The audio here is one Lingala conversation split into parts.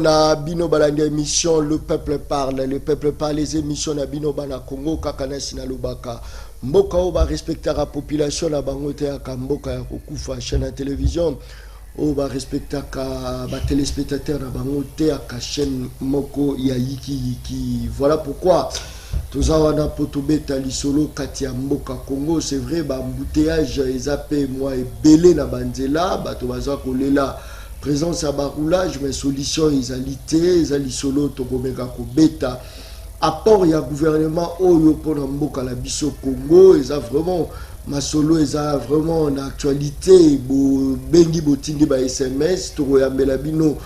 na bino balanga émission Le Peuple Parle. Le Peuple Parle, les émissions na bino bana Congo kakana sinalubaka. Mboka oba respecter la population na bangote ya mboka ya kokufa chaîne de télévision. Oba respecter ba téléspectateurs na bangote ya chaîne moko ya yiki. Voilà pourquoi tozawana potobeta lisolo kati ya mboka Congo. C'est vrai ba embouteillage ezape moi ebele na banzela bato baza kolela présence à baroulage mais solution isalité ezalisolo tokomeka kobeta apport ya gouvernement oyo pona mboka la biso Congo eza vraiment masolo eza vraiment en actualité bo bengi botindi ba SMS tokoyambela bino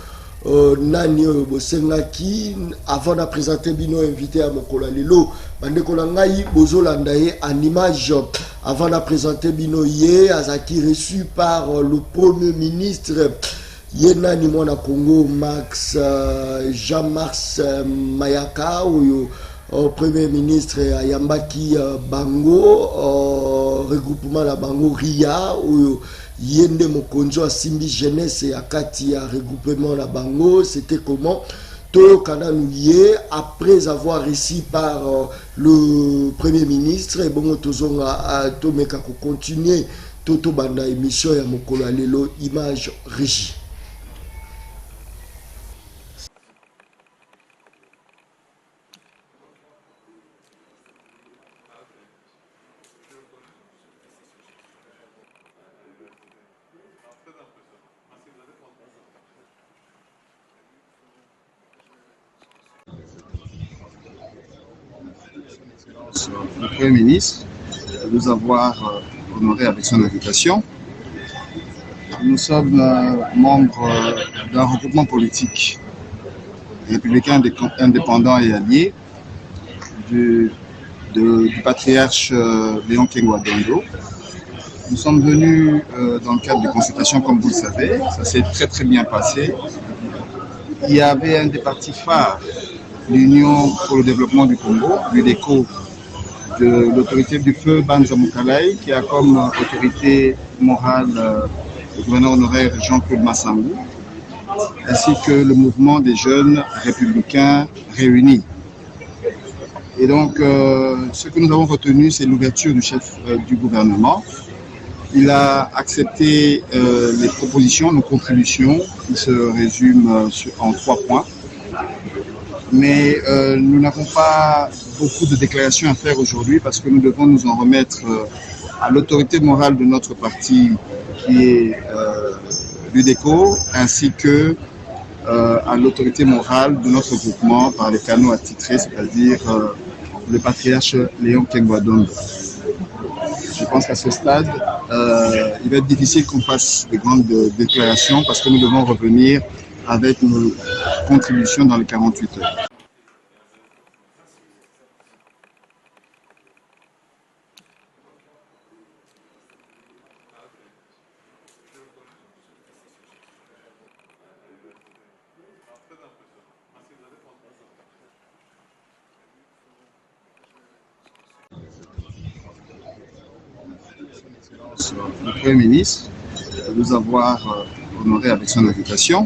nani oyo bosengaki avant de présenter bino invité à mokola lelo bandeko na ngai bozolanda ye en image avant de présenter bino ye azaki reçu par le premier ministre Yenani mwana Congo Max Jean-Mars Mayaka oyo premier ministre Ayambaki Bango regroupement la Bango Ria oyo yende mokonzo asimbi jeunesse ya kati ya regroupement la Bango. C'était comment Toyo Kananouye après avoir réussi par le premier ministre et bon tozonga tomeka ko continuer toto banda émission ya mokolo lelo image régie. Le Premier ministre de nous avoir honoré avec son invitation. Nous sommes membres d'un regroupement politique républicain indépendant et allié du patriarche Léon Kengwa Dondo. Nous sommes venus dans le cadre de consultations, comme vous le savez. Ça s'est très bien passé. Il y avait un des partis phares, l'Union pour le développement du Congo, l'UDECO, de l'autorité du feu Banza Moukalai, qui a comme autorité morale le gouverneur honoraire Jean-Claude Massangou, ainsi que le mouvement des jeunes républicains réunis. Et donc, ce que nous avons retenu, c'est l'ouverture du chef du gouvernement. Il a accepté les propositions, nos contributions, qui se résument en 3 points. Mais nous n'avons pas beaucoup de déclarations à faire aujourd'hui parce que nous devons nous en remettre à l'autorité morale de notre parti qui est l'UDECO ainsi que à l'autorité morale de notre groupement par les canaux attitrés, c'est-à-dire le patriarche Léon Kengwa Dondo. Je pense qu'à ce stade, il va être difficile qu'on fasse de grandes déclarations parce que nous devons revenir avec nos contributions dans les 48 heures. Le Premier ministre de nous avoir honoré avec son invitation.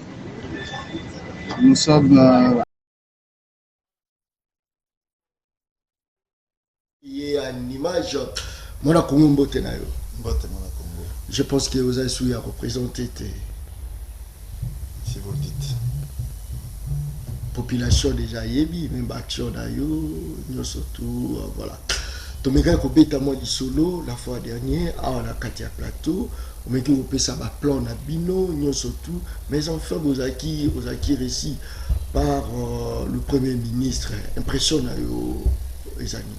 Nous sommes Il y a une image Mona Congo mbote na yo. Mbote Mona Congo. Je pense que vous avez su représenter si vous le dites. Population déjà yebi même action na yo surtout voilà. Tomeka ko beta moi di solo la fois dernière à la Katia plateau. On met que ça va plan na bino surtout mais enfin vous acquis réussi par le premier ministre impression na yo ezani.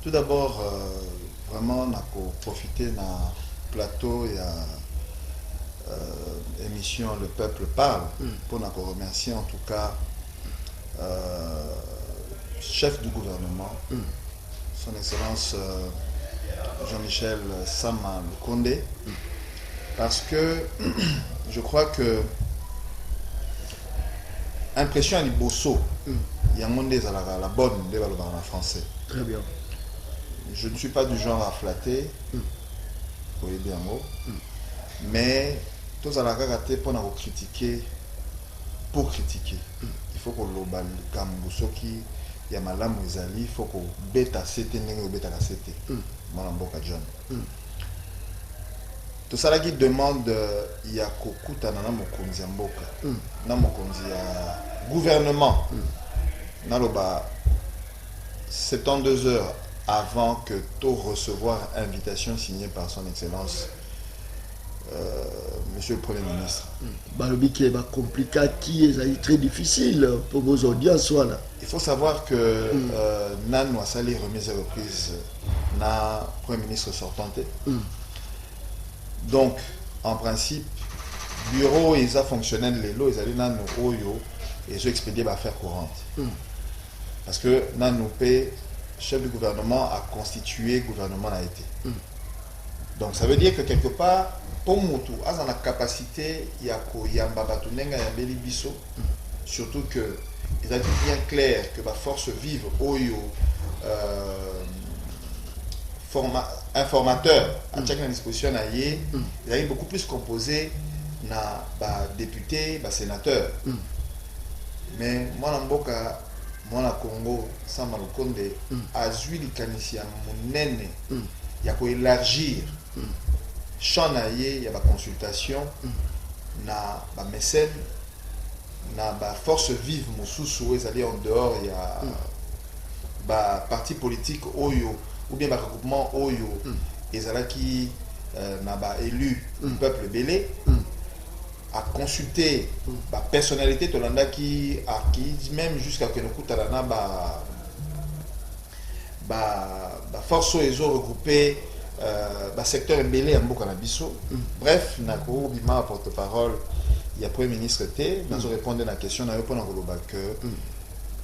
Tout d'abord, vraiment, on a profité de plateau et émission Le Peuple Parle pour nous remercier en tout cas chef du gouvernement, son Excellence Jean-Michel Sama Condé, parce que je crois que impression à Liboso, il y a un monde la bonne, en français. Très bien. Je ne suis pas du genre à flatter, pour aider un mot, mais tous à la raté pour nous critiquer pour critiquer. Il faut que l'obal gambusoki ya malamu ezali, il faut que beta sete ndenge beta la sete. Mwana mboka John. Tout ça là qui demande ya kokuta na mokonzi ya mboka. Na mokonzi ya gouvernement. Na loba 72 heures avant que tout recevoir invitation signée par son excellence Monsieur le Premier ministre. Balobiki est compliqué, qui est très difficile pour vos audiences. Voilà. Il faut savoir que Nan a sali remise et reprise na Premier ministre sortant. Donc, en principe, bureau ils a fonctionné les lots, ils allaient Nan Oyo et ils ont expédié affaires courantes. Parce que Nan paie, chef du gouvernement a constitué gouvernement a été. Donc ça veut dire que quelque part, pour Moutou, a la capacité, il y a surtout que il a dit bien clair que la force vive, Oyo, informateur, à chaque disposition, il a eu beaucoup plus composé na député, sénateur. Mais moi, Namboka, moi, na Congo, sans Malokonde, a joué les caniciens, mon nene, il y a élargir. Champ il y a la consultation, na ba mécène, na ba force vive, Moussoussou, ils allaient en dehors, il y a ba parti politique Oyo, ou bien ba regroupement Oyo, ils allaient qui na ba élu le peuple belé, à consulter ba personnalité Tolanda qui même jusqu'à que nous coûte à la ba force Oyo regroupé. Secteur embellé en Bokanabiso. Bref, Nako Bima porte-parole, il y a Premier ministre T, nous répondre à la question, que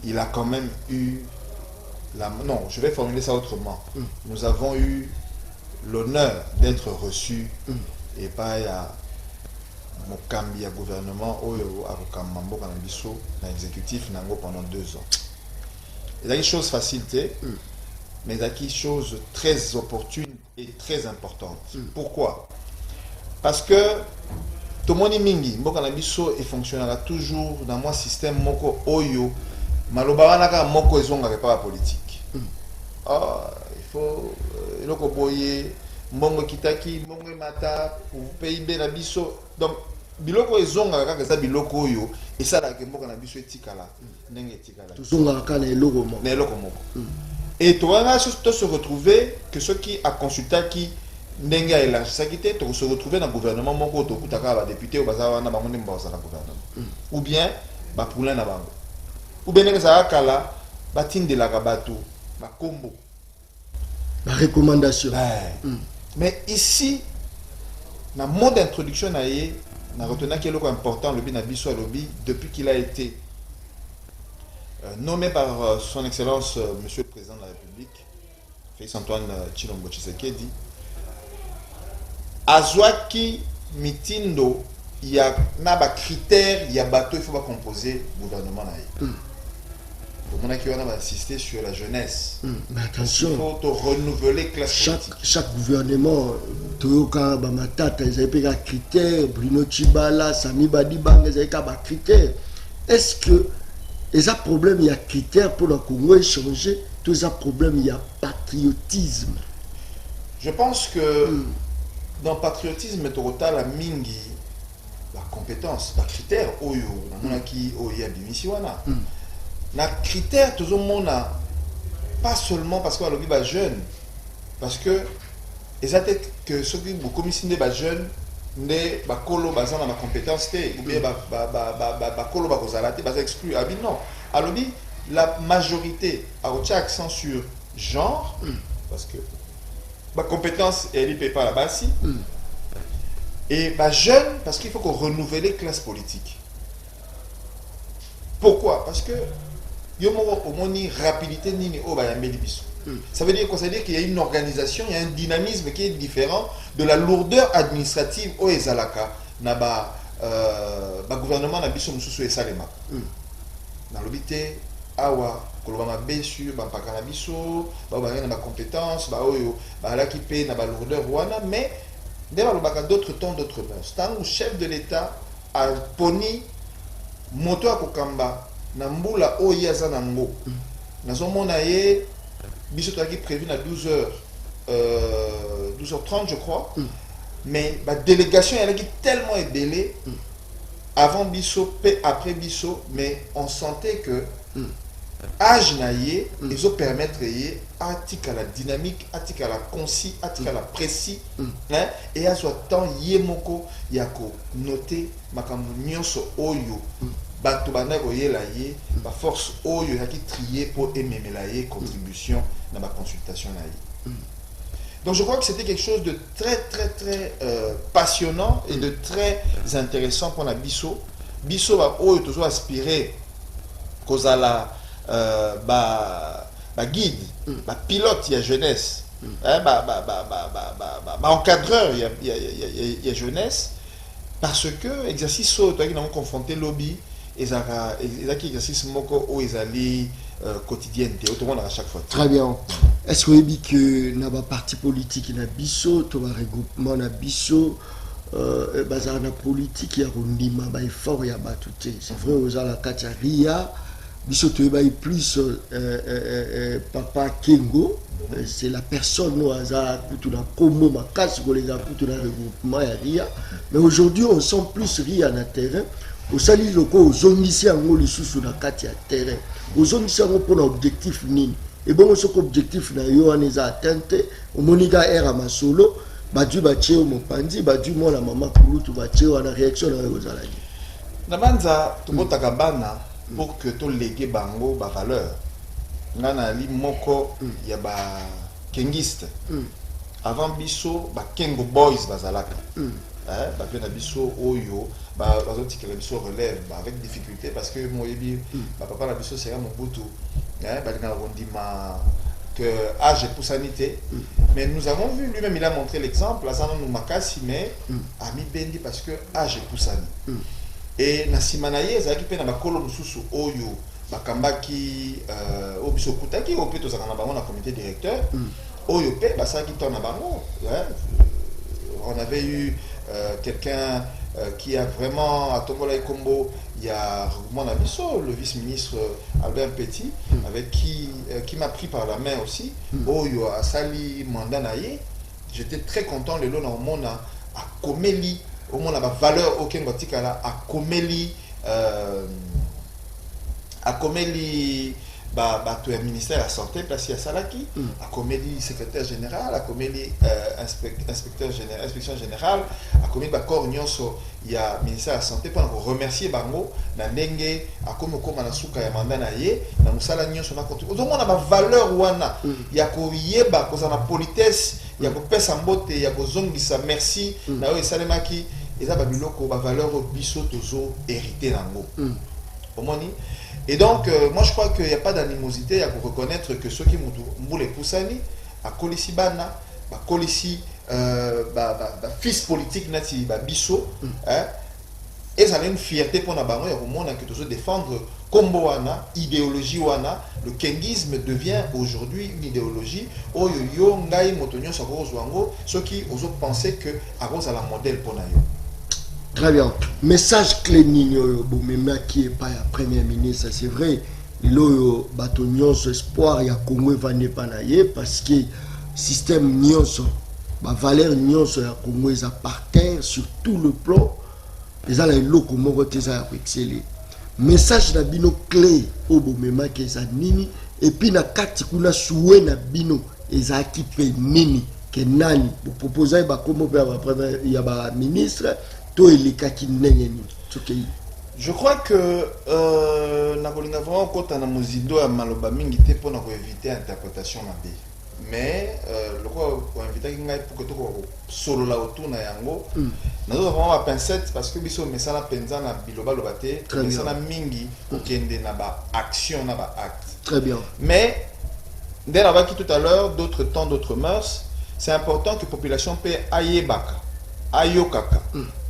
il a quand même eu la... Non, je vais formuler ça autrement. Nous avons eu l'honneur d'être reçus et pas à Mokambi à gouvernement Oyo à Rokamambo Kanabiso, dans l'exécutif Nango pendant 2 ans. Il y a une chose facilité, mais il y a une chose très opportune et très importante. Pourquoi? Parce que tout le monde mingi, Mbokanabiso et fonctionnera toujours dans mon système Moko Oyo, Malobawanaka Moko Ezonga pas la politique. Il faut le koboye, Mbongo Kitaki, Mbongo Mata, pour PIB Nabiso. Donc, Biloko Ezonga kaka za Biloko Oyo, et ça la Mbokanabiso etikala, nenge etikala. Tout ça quand les logos Moko. Et tu vas se retrouver que ceux qui a consulté qui n'engue à élargir tu se retrouver dans le gouvernement moko to kutaka ba député ou bazawa na bango ndimba za gouvernement ou bien ba poulain na bango ou bien que ça kala ba tinde la kabatu ba combo la recommandation. Mais ici na mode d'introduction na yé na retenir qu'il est important le bin biso lobby depuis qu'il a été nommé par son excellence monsieur le président de la République Félix Antoine Tshilombo Tshisekedi azwaki mitindo il y a naba critères il y a bateau il faut pas composer gouvernement na pour mon qui on a insisté sur la jeunesse. Mais attention, il faut renouveler classe politique. Chaque gouvernement Toyoka Bamatata ils avaient des critères, Bruno Tshibala, Sami Badibang ils avaient des critères. Est-ce que il y a problème, il y a critères pour le Congo échanger, tout ça problème, il y a patriotisme. Je pense que dans le patriotisme, total la mingi, la compétence, la critère, oyo, na qui oya bimisiwana. Na critère tout le monde pas seulement parce qu'on a le jeune, parce que exact que ceux qui beaucoup missionné ba jeune ne ba kolo bazana ma compétence ou bien ba kolo ba kozalate ba exclu abi non alobi la majorité a au accent sur genre parce que ma compétence elle y pas la base et ba jeune parce qu'il faut qu'on renouvelle les classes politiques. Pourquoi? Parce que yomo au moni rapidité ni o ba yambeli biso. Ça veut dire quoi? Ça veut dire qu'il y a une organisation, il y a un dynamisme qui est différent de la lourdeur administrative au Ezalaka. Na ba gouvernement na biso mususu esalema. Na lobité awa kolobama be sur ba pakana biso, ba na compétences, ba oyo ba la ki pe na ba lourdeur wana mais derrière le baka d'autres temps d'autres mœurs. Tant le chef de l'État a poni moto akokamba na mbula oyo aza nango nazomona ye biso toaki prévu na 12h 12h30 je crois mais la délégation elle est tellement ébélée avant biso et après biso mais on sentait que âge naie ils ont permettre yé article à la dynamique article à la concis article à la précis hein et à ce temps yé moko yako noter makambo nyonso oyo bato bana koyela ye ba force oyo yaki trier pour ememela ye contribution dans ma consultation na ye. Donc je crois que c'était quelque chose de très passionnant et de très intéressant pour la biso ba oyo toujours aspirer kozala guide ba pilote ya jeunesse encadreur ya jeunesse parce que exercice so toi qui n'ont confronté lobby ezaki exercice moko o ezali quotidienne autrement à chaque fois. Très bien. Est-ce que vous avez que na ba parti politique na biso to ba regroupement na biso bazar na politique ya rondima ba effort ya batute c'est vrai aux la kati ria biso to ba plus papa Kengo c'est la personne au hasard kutu na komo makasi ko les kutu na regroupement ya ria mais aujourd'hui on sent plus ria na terrain au sali loko ozongisi yango lisusu na kati ya terrain ozongisi yango pour objectif nini et bon ce objectif na yo aneza atteinte au monika era masolo badu batie mo pandi badu mo la mama kulutu batie wana réaction na yo zalaki na banza tobotaka bana pour que to léguer bango ba valeur ngana li moko ya ba kengiste avant biso ba kengo boys bazalaka ba pena biso oyo ba bazoti que biso relève avec difficulté parce que moyebi ba papa la biso c'est mon butu ba linga rondima que âge et poussanité mais nous avons vu lui-même il a montré l'exemple azana nous makasi mais ami bendi parce que âge et poussani et na simanaye ezaki pe na bakolo mususu oyo bakambaki obiso kutaki ope to zakana bango na comité directeur oyo pe basaki tona bango on avait eu quelqu'un qui a vraiment à Tombola et Combo, il y a mon ami le vice-ministre Albert Petit, avec qui m'a pris par la main aussi. Oyo a sali mandanaye. J'étais très content le long au monde à Komeli, au monde la valeur aucun batikala à Komeli tout le ministère de la santé placé à Salaki, à Comédie secrétaire général, à Comédie inspecteur général, inspection générale, à Comédie corps nyonso, il y a ministère de la santé pour remercier bango na ndenge à comme manasuka ya mandana ye na musala nyonso na contribuer. Donc on a ma valeur wana, il y a ko yeba ko na politesse, il y a ko pesa mbote, il y a ko zongisa merci na yo esalemaki eza ba biloko ba valeur biso tozo hérité nango. Omoni. Et donc, moi je crois qu'il n'y a pas d'animosité à reconnaître que ceux qui m'ont les poussani, à Kolissi Bana, à Kolissi, fils politique, nati, biso, et ça a une fierté pour nous, et au monde que tous défendre combo wana, idéologie wana, le kengisme devient aujourd'hui une idéologie, oh yo ngai motonyo sa wango, ceux qui osent penser que arrose à la modèle pour nous. Très bien. Message clé Nino Boumema qui est pas la première ministre, c'est vrai. L'eau bâtonnions espoir ya Congo va ne pas nailler parce que système nyonso, ba valeur nyonso ya Congo est par terre sur tout le plan. Les ala l'eau comme reteza exceller. Message na bino clé au Boumema qui est nini et puis na kati kuna soué na bino ezaki pe nini que nani pour proposer ba comme il y a ba ministre. Je crois que Nakolinga vraiment quand on a mozido à maloba mingi te pour éviter interprétation mabe. Mais le quoi pour inviter quelqu'un pour que tu solo la autour na yango. Nous avons vraiment la pincette parce que biso mais ça la penza na biloba lobate, mais ça na mingi okende na ba action na ba acte. Très bien. Mais dès la qui tout à l'heure d'autres temps d'autres mœurs, c'est important que la population paie ayebaka. Ayokaka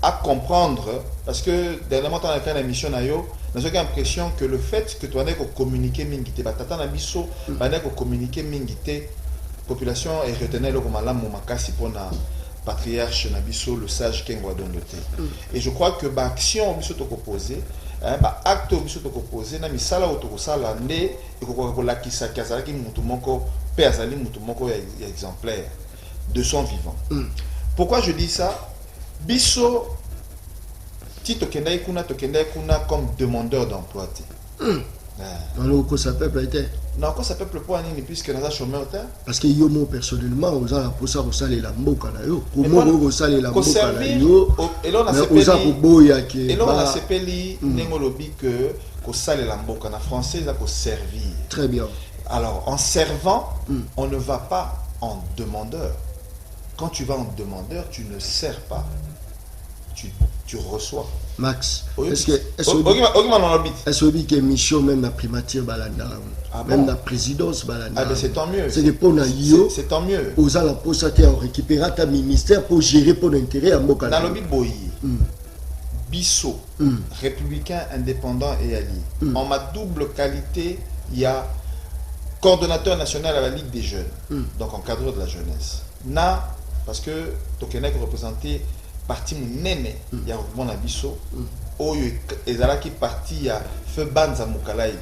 à comprendre parce que dernièrement on a fait une émission nayo j'ai l'impression que le fait que tu as communiqué mingité batata na biso bana ko communiquer mingité population et retenir le comme la makasi pour na patriarche na biso le sage Kengo Adondote et je crois que ba action biso to proposer ba acte biso to proposer na misala auto sala nde ko lakisa kazalaki mutu moko pe azali mutu moko ya exemplaire de son vivant. Pourquoi je dis ça? Biso ti tokendai kuna comme demandeur d'emploi. Alors que ça peuple était. Non, quand ça peuple pour année puisque nous avons chômeur. Parce que yo moi personnellement, on a pour ça saler la mboka na yo. Comment on saler la mboka na yo? Et là on a sepeli. Et là on a sepeli nengolobi que ko saler la mboka na français là ko servir. Très bien. Alors en servant, on ne va pas en demandeur. Quand tu vas en demandeur, tu ne sers pas. Tu reçois. Max, oui. est-ce que mission même la primature balanda, même la présidence balanda? Ah ben c'est tant mieux. C'est pour yo. C'est tant mieux. Aux ala pour ça tu récupérer ta ministère pour gérer pour l'intérêt à Mboka. Dans le boyi. Bisso, républicain indépendant et allié. En ma double qualité, il y a coordonnateur national à la Ligue des jeunes, donc encadreur de la jeunesse. Na parce que Tokenek représentait parti munene ya mon abisso oyo ezalaki parti ya feu Banza Mukalai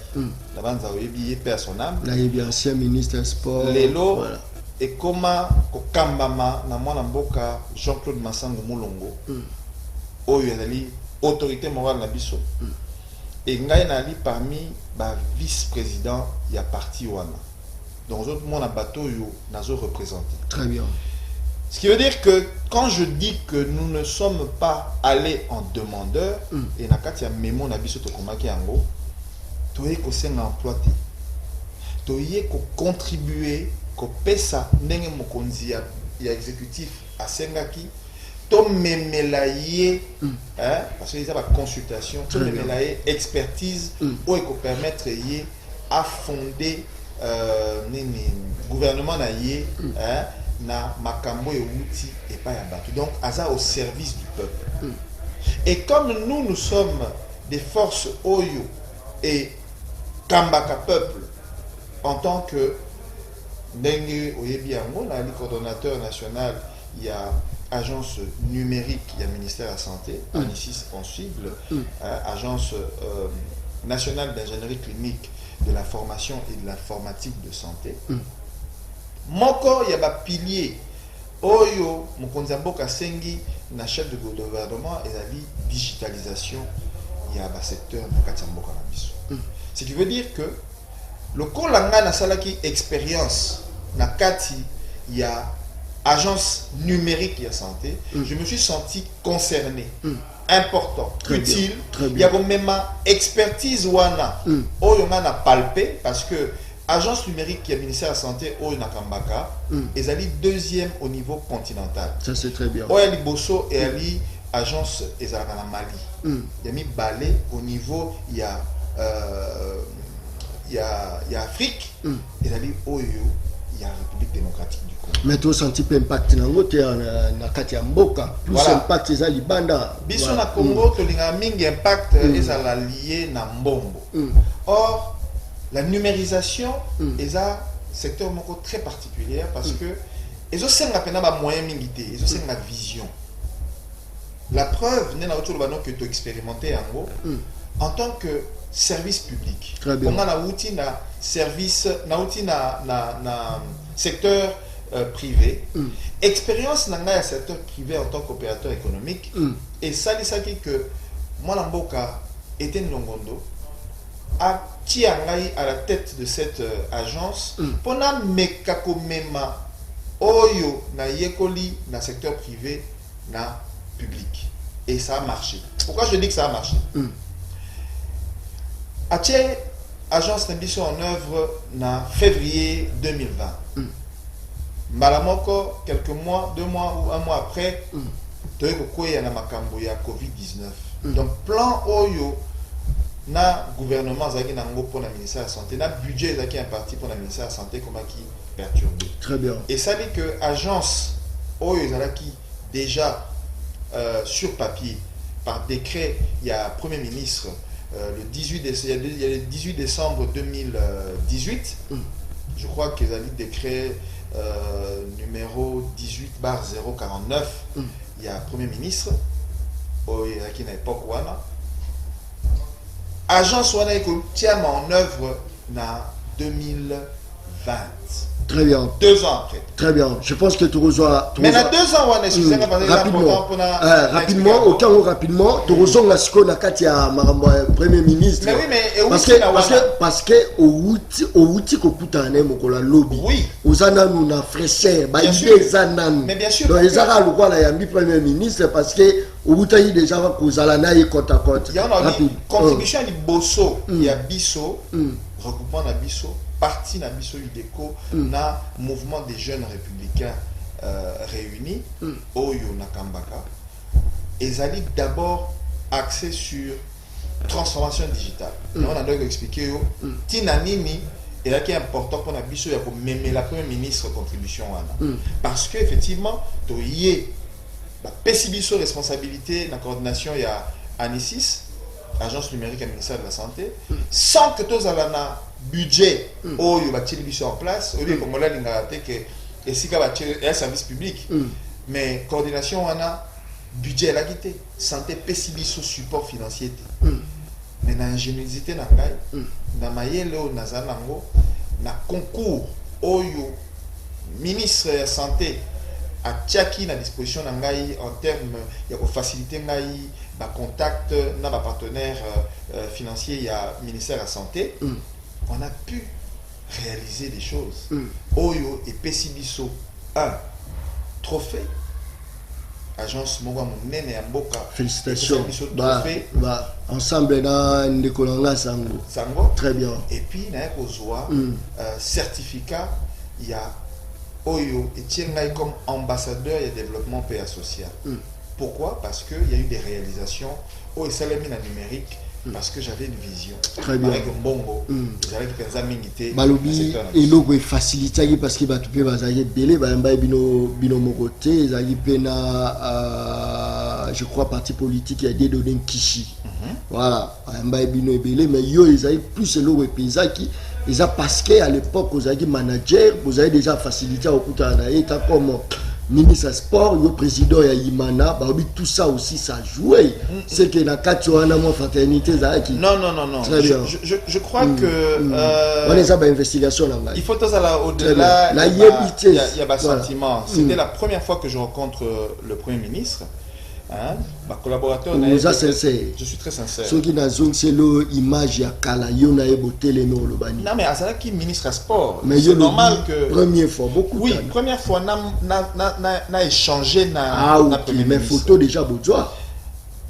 la Banza oyebi pe à son âme là il y a ancien ministre sport lelo voilà. Et comment kokambama na mwana mboka Jean-Claude Massango Mulongo oyo ezali autorité morale na biso et ngai na li parmi ba vice-président ya parti wana donc autres mon bateau yo nazo représenté. Très bien. Ce qui veut dire que quand je dis que nous ne sommes pas allés en demandeur, et na kati ya memo na biso to komaki yango, toye ko senga emploi te. Toye ko contribuer ko pesa ndenge mokonzi ya exécutif asengaki to memela ye parce que il y a la consultation, to memela ye expertise ou ko permettre ye à fonder gouvernement na ye na makambo et outil et pas abattu. Donc aza au service du peuple. Et comme nous sommes des forces Oyo et Kambaka peuple en tant que Ndenge Oyebiango, le coordonnateur national, il y a agence numérique, il y a ministère de la santé, ANICIS Consible, agence nationale d'ingénierie clinique de l'information et de l'informatique de santé. Moko il y a un pilier oyo mokonzambo kasengi na chef de gouvernement et la digitalisation il y a un secteur mokatamboka na biso. Ce qui veut dire que le kolanga na salaki expérience na kati il y a agence numérique et santé, je me suis senti concerné, important, très utile. Il y a même expertise wana oyo na palpé parce que agence numérique qui est ministère de la santé au Nakambaka, ils allaient deuxième au niveau continental. Ça c'est très bien. Oya Liboso et ali agence ezalaka na Mali. Il y a mis balai au niveau il y a Afrique, ils allaient au il y a République démocratique du Congo. Mais tu senti peu impact na ngote na kati ya mboka, plus voilà. Impact ezali banda. Biso na Congo to linga mingi impact ezala lié na mbombo. Or la numérisation est un secteur très particulier parce que ils ont un moyen militaire, ils ont une vision. La preuve, n'est pas que tu as expérimenté en tant que service public. On a un service, na secteur privé. Expérience dans le secteur privé en tant qu'opérateur économique. Et ça, c'est que moi, Namboka était Nongondo. À la tête de cette agence pendant mekakomema oyo na yekoli na secteur privé na public et ça a marché. Pourquoi je dis que ça a marché? Atie agence n'a mis en œuvre na février 2020. Malamoko quelques mois, 2 mois ou 1 mois après toyeko koya na makambo ya COVID-19. Donc plan oyo na gouvernement zaki nango pour le ministère de la santé, na budget zaki imparti pour le ministère de la santé comme qui perturbé. Très bien. Et ça dit que agence oyo zaki déjà sur papier par décret, il y a premier ministre le 18 décembre 2018. Je crois qu'ils ont dit décret numéro 18/049. Il y a premier ministre qui n'a époque wana agence wana tient en œuvre na 2020. Très bien. 2 ans après. Très bien. Je pense que tu rejoins. Mais dans 2 ans, on est rapidement, autant rapidement, tu rejoins la seconde à Katia, Premier ministre. Mais oui, mais parce que au outil que Koutane Mokola lobby. Oui. Aux années nous na fraîcheur, bah mais bien sûr. Donc les Arabes le quoi la Premier ministre parce que au outil déjà aux alana et côte à côte. Il y a une contribution à Bosso, il y a Bisso, regroupement na Bisso. Parti na biso UDECO na mouvement des jeunes républicains réunis Oyo Nakambaka ezali d'abord axé sur transformation digitale. On a donc expliqué tina nini et là qui est important pour na biso ya ko meme la première ministre contribution wana parce que effectivement to yé ba pesi biso responsabilité na coordination ya Anisis agence numérique et ministère de la santé sans que tous alana budget oyo batili biso en place au lieu comme là l'ingate que et si ka batili un service public mais coordination wana budget la quitté santé pesibiso support financier mais na ingéniosité na ngai na mayele o nazanango na concours oyo ministre de la santé a tchaki na disposition na ngai en termes ya ko faciliter ngai ba contact na ba partenaire financier ya ministère de la santé. On a pu réaliser des choses. Oyo et Pesibiso, un trophée. Agence Mowa Mounene et Mboka. Félicitations. Ensemble dans Ndekolanga Sango. Sango. Très bien. Et puis, il y a un certificat. Il y a Oyo et Tiengai comme ambassadeur et développement PA social. Pourquoi? Parce qu'il y a eu des réalisations. Oyo Salamine en numérique. Parce que j'avais une vision. Très bien. Avec un bongo, j'avais pensé à m'inviter. Balobi et l'eau est facilité parce qu'il va tout faire. Bazaye belé, baimba bino mokote, zayi pena, je crois parti politique il y a des données Kishi. Voilà, baimba bino belé, mais yo ils avaient plus l'eau et paysan ils a parce qu'à l'époque vous avez manager, vous avez déjà facilité au Koutana et comme ministre sport, le président Yaimana, tout ça aussi ça jouait. C'est que la Katuana fraternité non. Très bien. Je crois que on les a investigation là. Il faut au-delà. Il y a un sentiment. C'était la première fois que je rencontre le Premier ministre. Ma collaborateur, je suis très sincère. Ce qui n'a c'est l'image ya kala yona eboté les no le bani. Non mais Azala qui ministre sport. Mais c'est normal que première fois beaucoup. Oui, première fois n'a échangé na mais photo déjà Boudjoa.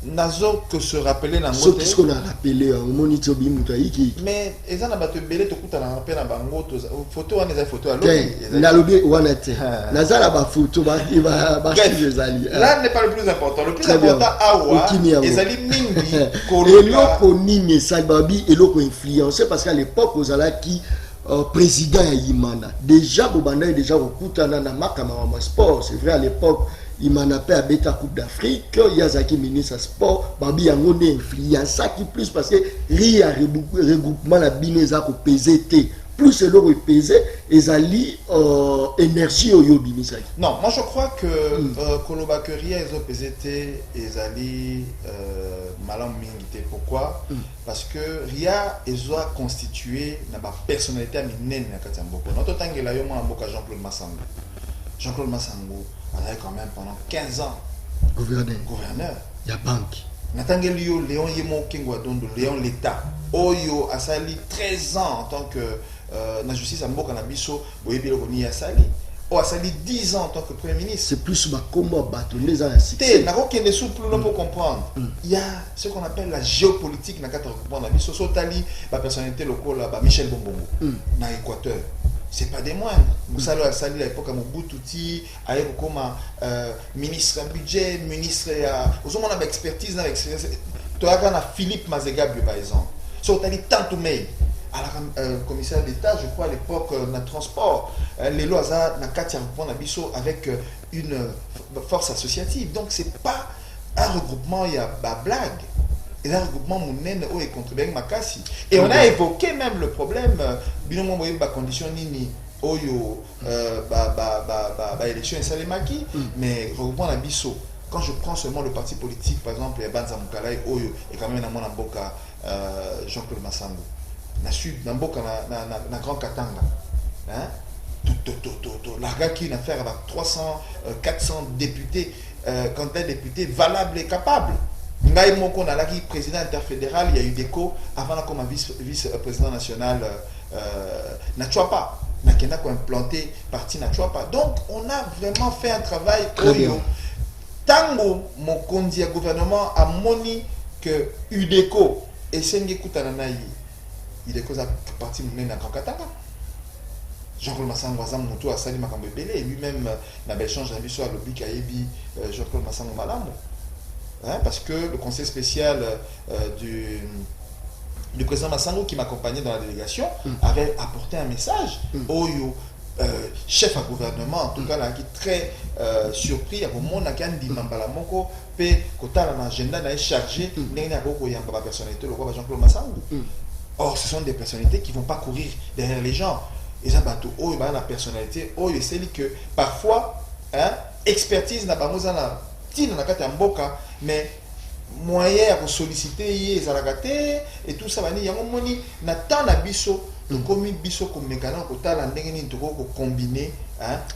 Nazo que se rappeler dans ce qu'est-ce qu'on a rappelé au moniteur bimutaiki. Mais ils en a battu belé to kuta na rappel na bango to photo on les photos à na lobi wana te. Nazala ba photo ba ezali. Là n'est pas le plus important. Le plus important awa ezali mingi eloko nini sababi eloko influencé parce qu'à l'époque aux ala qui président Yimana déjà bobanda déjà okutana na makama wa sport c'est vrai à l'époque il m'a appelé à Beta Coupe d'Afrique, il y a Zaki ministre sport, Babi a mon influence, ça qui plus parce que Ria regroupement la bineza ko PZT, plus c'est l'eau pesé, et ali énergie au yobi misaki. Non, moi je crois que Koloba que Ria ils ont PZT, et ali malam mingité. Pourquoi? Parce que Ria ils ont constitué na ba personnalité minene na Katiamboko. Notre tangela yo mo Mboka Jean-Claude Massango. Jean-Claude Massango a quand même pendant 15 ans gouverneur. Il y a banque. Natangelio Léon Yemo Kingwadondo, Léon l'État. Oyo a sali 13 ans en tant que la justice à Mboka Nabiso, Boyebilo Koni a sali. O a sali 10 ans en tant que Premier ministre. C'est plus ma combat bâtonné dans la cité. N'a aucun des sous plus pour comprendre. Il y a ce qu'on appelle la géopolitique dans le cadre de Nabiso. Sotali, la personnalité locale, Michel Bombongo, dans l'Équateur. C'est pas des moindres. Moussalo a sali à l'époque à Mobututi, à l'époque comme ministre en budget, ministre à. Aux hommes on a expertise dans l'expérience. Tu as Philippe Mazegab par exemple. Sur t'as dit tant de mails. À la commissaire d'État, je crois à l'époque dans le transport, les lois na Katia répondent à Bisso avec une force associative. Donc c'est pas un regroupement, il y a blague. Et un regroupement mounen est contribué Makassi. Et on a évoqué même le problème, binomo moyen ba condition nini oyo élection et salemaki, mais regroupement na Bisso. quand je prends seulement le parti politique, par exemple, il y a Banza Moukalai, Oyo, et quand même, il y a Mboka Jean-Claude Massango. Na sud, na Mboka, na Grand Katanga. Hein? La gars qui a une affaire avec 300, 400 députés, candidats députés valables et capables. Ngaï Moko, on a là qui président interfédéral, il y a eu DECO, avant comme vice-président national, n'a pas. N'a implanté parti n'a pas. Donc, on a vraiment fait un travail. Tango, mon conduit gouvernement a moni que UDECO et Sengi Koutananaï, UDECO a parti mener dans Kankatanga. Jean-Claude Massango Moutou a sali Makambo Belé, lui-même n'a pas échangé un sur le Bika Ebi Jean-Claude Massango Malamo. Hein, parce que le conseil spécial du président Massango qui m'accompagnait dans la délégation avait apporté un message au chef à gouvernement, en tout cas là, qui est très surpris à comment on a dit Mambala Moko, puis quand l'agenda est chargé, il y a une personnalité, le roi Jean-Claude Massango. Or, ce sont des personnalités qui ne vont pas courir derrière les gens. Et ça, la personnalité, c'est que parfois, expertise n'a pas mais moyen à solliciter les alagatés et tout ça, il y a un moment na tant biso de comme biso comme mécano ko tala ndenge ni to ko combiner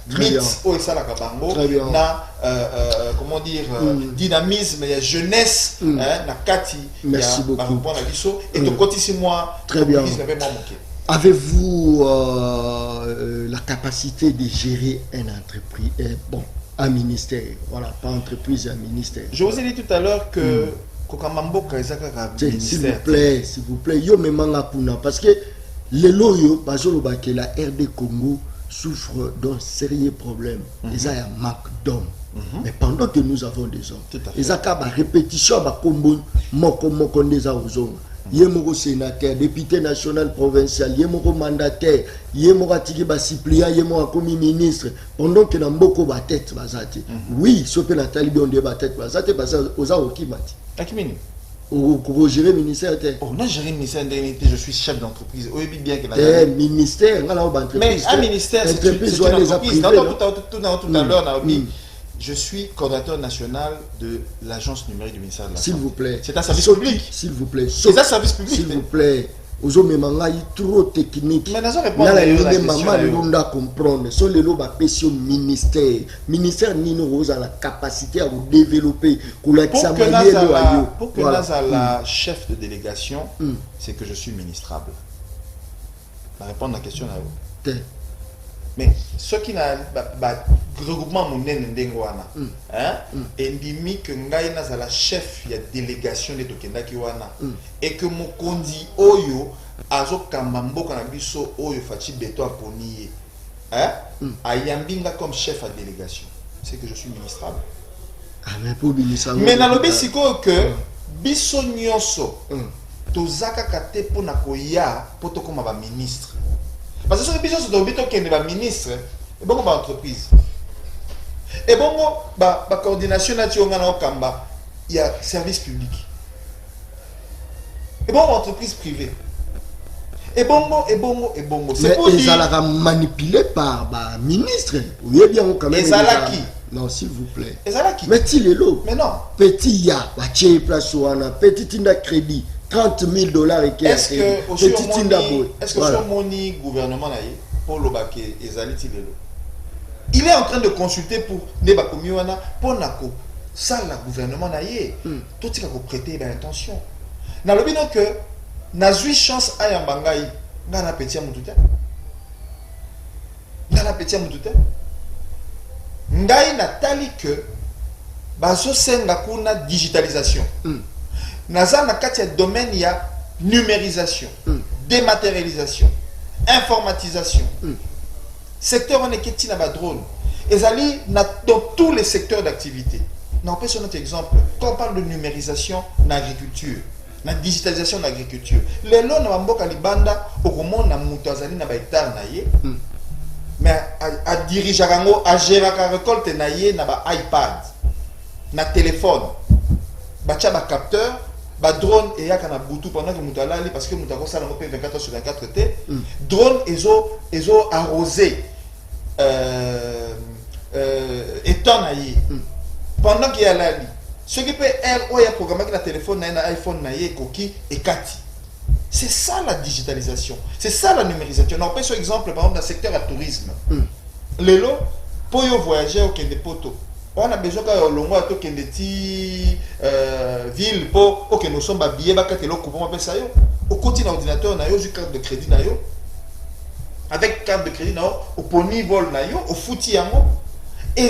mix o ça la kabango na comment dire dynamisme et jeunesse na kati merci beaucoup na biso et to kotisi moi très bien avez-vous la capacité de gérer une entreprise un ministère, voilà, pas entreprise, un ministère. Je vous ai dit tout à l'heure que s'il vous plaît, yo me manga kuna parce que les loyo bazolo ba que la RD Congo souffre d'un sérieux problème. Ils ont un manque d'hommes. Mais pendant que nous avons des hommes, ils ont une répétition ba kombo moko des azonga. Yemoko sénateur, député national provincial, yemoko mandataire, yemoko atiki ba suppléant, yemoko comme ministre, pendant que na mboko ba tête bazate. Oui, sope na talibi on débat tête bazate parce que oza okimati. Akimini. Pour gérer ministère. Oh, non, gérer ministère d'indemnité, je suis chef d'entreprise. Oui, bien que la ministère, mais un ministère, c'est une entreprise. Tout à l'heure, je suis coordinateur national de l'agence numérique du ministère de la Santé. S'il vous plaît. C'est un service public. S'il vous plaît. C'est un service public. S'il vous plaît. Ozo memanga trop technique. Mais nous répondre à la question. Maman comprendre. Sur le loba question ministère. Ministère nino oza la capacité à vous développer pour que la chef de délégation, c'est que je suis ministrable. La réponse à la question là. Mais ce qui n'a pas regroupement mon ndengwana et dimi que ngai na la chef ya délégation de Tokenda Kiwana et que mon kondi oyo azo kamambo kana biso oyo fachi beto aponiye ayambinga comme chef à délégation, c'est que je suis ministrable. Mais na lobi siko que biso nyonso tozaka kate pona koya poto koma ba ministre. Parce que ce que je suis qui est ministre, et bon, ma entreprise. Et bon, ma coordination nationale au Kamba, il y a service public. Et bon, entreprise privée. Et bon. C'est pour dire. Ils sont manipulés par le ministre. Oui, bien, quand même. Ezalaki. Non, s'il vous plaît. Ezalaki. Mais il est là. Mais non. Petit ya, place petit inda crédit. $30,000 et est-ce que ce moni gouvernement pour le baquet il est en train de consulter pour Neba Komiwana pour Nako ça la gouvernement naïe tout ce qu'il faut prêter l'intention na le bino que na zui chance à Yambangai na petit amutute ngai natali que baso senga kuna digitalisation Naza na katia domaine il y a numérisation, dématérialisation, informatisation. Secteur on est qui na ba drone. Ezali dans tous les secteurs d'activité. On peut sur notre exemple, quand on parle de numérisation en agriculture, la digitalisation de l'agriculture. Les lois na mboka libanda au comment na mutu azali na ba hectare na ye. Mais à diriger à gérer la récolte na ye na ba iPad, na téléphone. Bacha ba capteur ba drone et yakana butu pendant que mutalali parce que mutako ça na 24 heures sur 24 t drone ezo arrosé étant naïe pendant qu'il y a l'ali ce qui peut être il y a programmé que la téléphone na iPhone na ye koki et kati. C'est ça la digitalisation, c'est ça la numérisation. On prend par exemple dans le secteur du tourisme. Lelo pour y voyager au Kende Poto, on a besoin que l'on voit que des ville pour que nous sommes habillés bah quand l'on coupe on appelle ça yo au côté d'un ordinateur na yo du carte de crédit na yo avec carte de crédit na yo au poni vol na yo au fouti yango et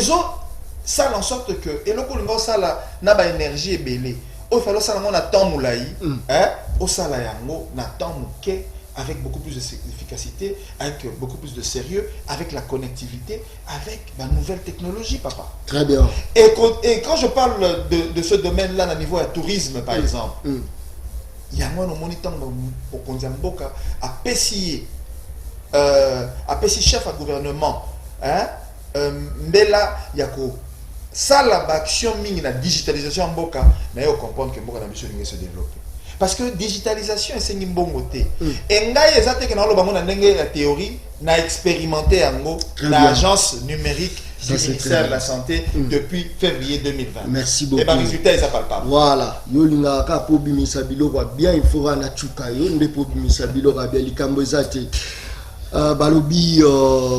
ça en sorte que et le coup ça là na ba énergie belé il fallait ça na temps moulaï hein au sala yango na temps muke avec beaucoup plus d'efficacité, avec beaucoup plus de sérieux, avec la connectivité, avec la nouvelle technologie, papa. Très bien. Et quand je parle de ce domaine-là, au niveau du tourisme, par exemple, il y a moi, au moniteur pour qu'on dise à PCI, chef à gouvernement, hein, mais là, il y a quoi ça, l'action mine, la digitalisation en Boka, mais il faut comprendre que Boka n'a pas se développer. Parce que digitalisation c'est une bonne côté. Et ngai ezate que na lo bango na ndenge la théorie na expérimenté yango na agence numérique du ministère de la santé depuis février 2020. Merci beaucoup. Et ben résultat ils palpable. Voilà, yo linga ka po bimisa biloko bien il faudra na chuka yo nde po bimisa biloko bien likambo ezate. Balobi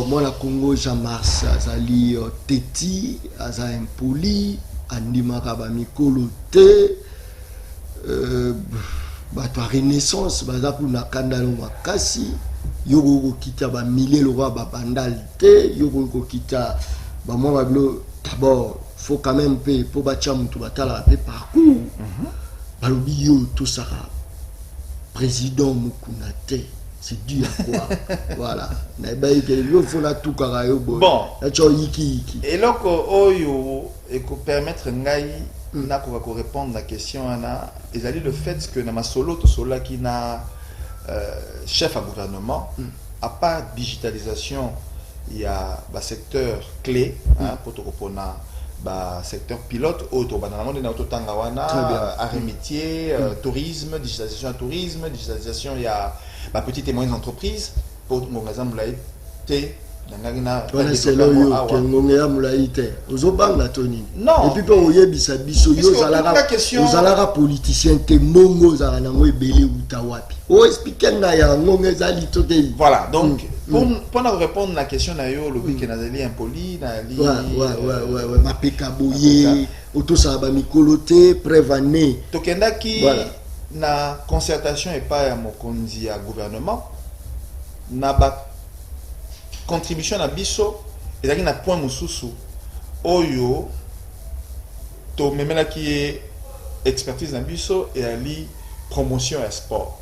mwana Congo Jean-Mars azali teti aza impoli andimaka ba mikolo te bato renaissance baza kuna kandalo makasi yoko kita ba milliers le roi ba bandal te yoko kita ba mwa blo d'abord faut quand même payer pour bacha mutu batala pe parcours balobi yo tout ça président mukuna te c'est dû à quoi voilà na ba yike yo faut na tout kara yo bon na cho yiki et loko oyo et ko permettre ngai n'a qu'on répondre à la question Anna et le fait que dans ma solo to sola qui n'a chef à gouvernement à part digitalisation il y a un secteur clé pour te répondre bah secteur pilote auto bah dans le monde auto tangawana arrêt métier tourisme digitalisation il y a bah petites et moyennes entreprises pour mon exemple là été voilà c'est là où ngongea mulaite ozobanga toni non et puis pour oyebisa biso yo zalara politicien te mongo za nango ebele utawapi o expliquer na ya ngongea zali toke voilà donc pour nous répondre à la question na yo lobi que nazali impoli na li ouais mapeka boye otosa ba mikolo te prévané tokendaki na concertation et pas à mokonzi ya gouvernement na ba contribution na biso ezaki na point mususu oyo to memela qui est expertise na biso et ali promotion à sport.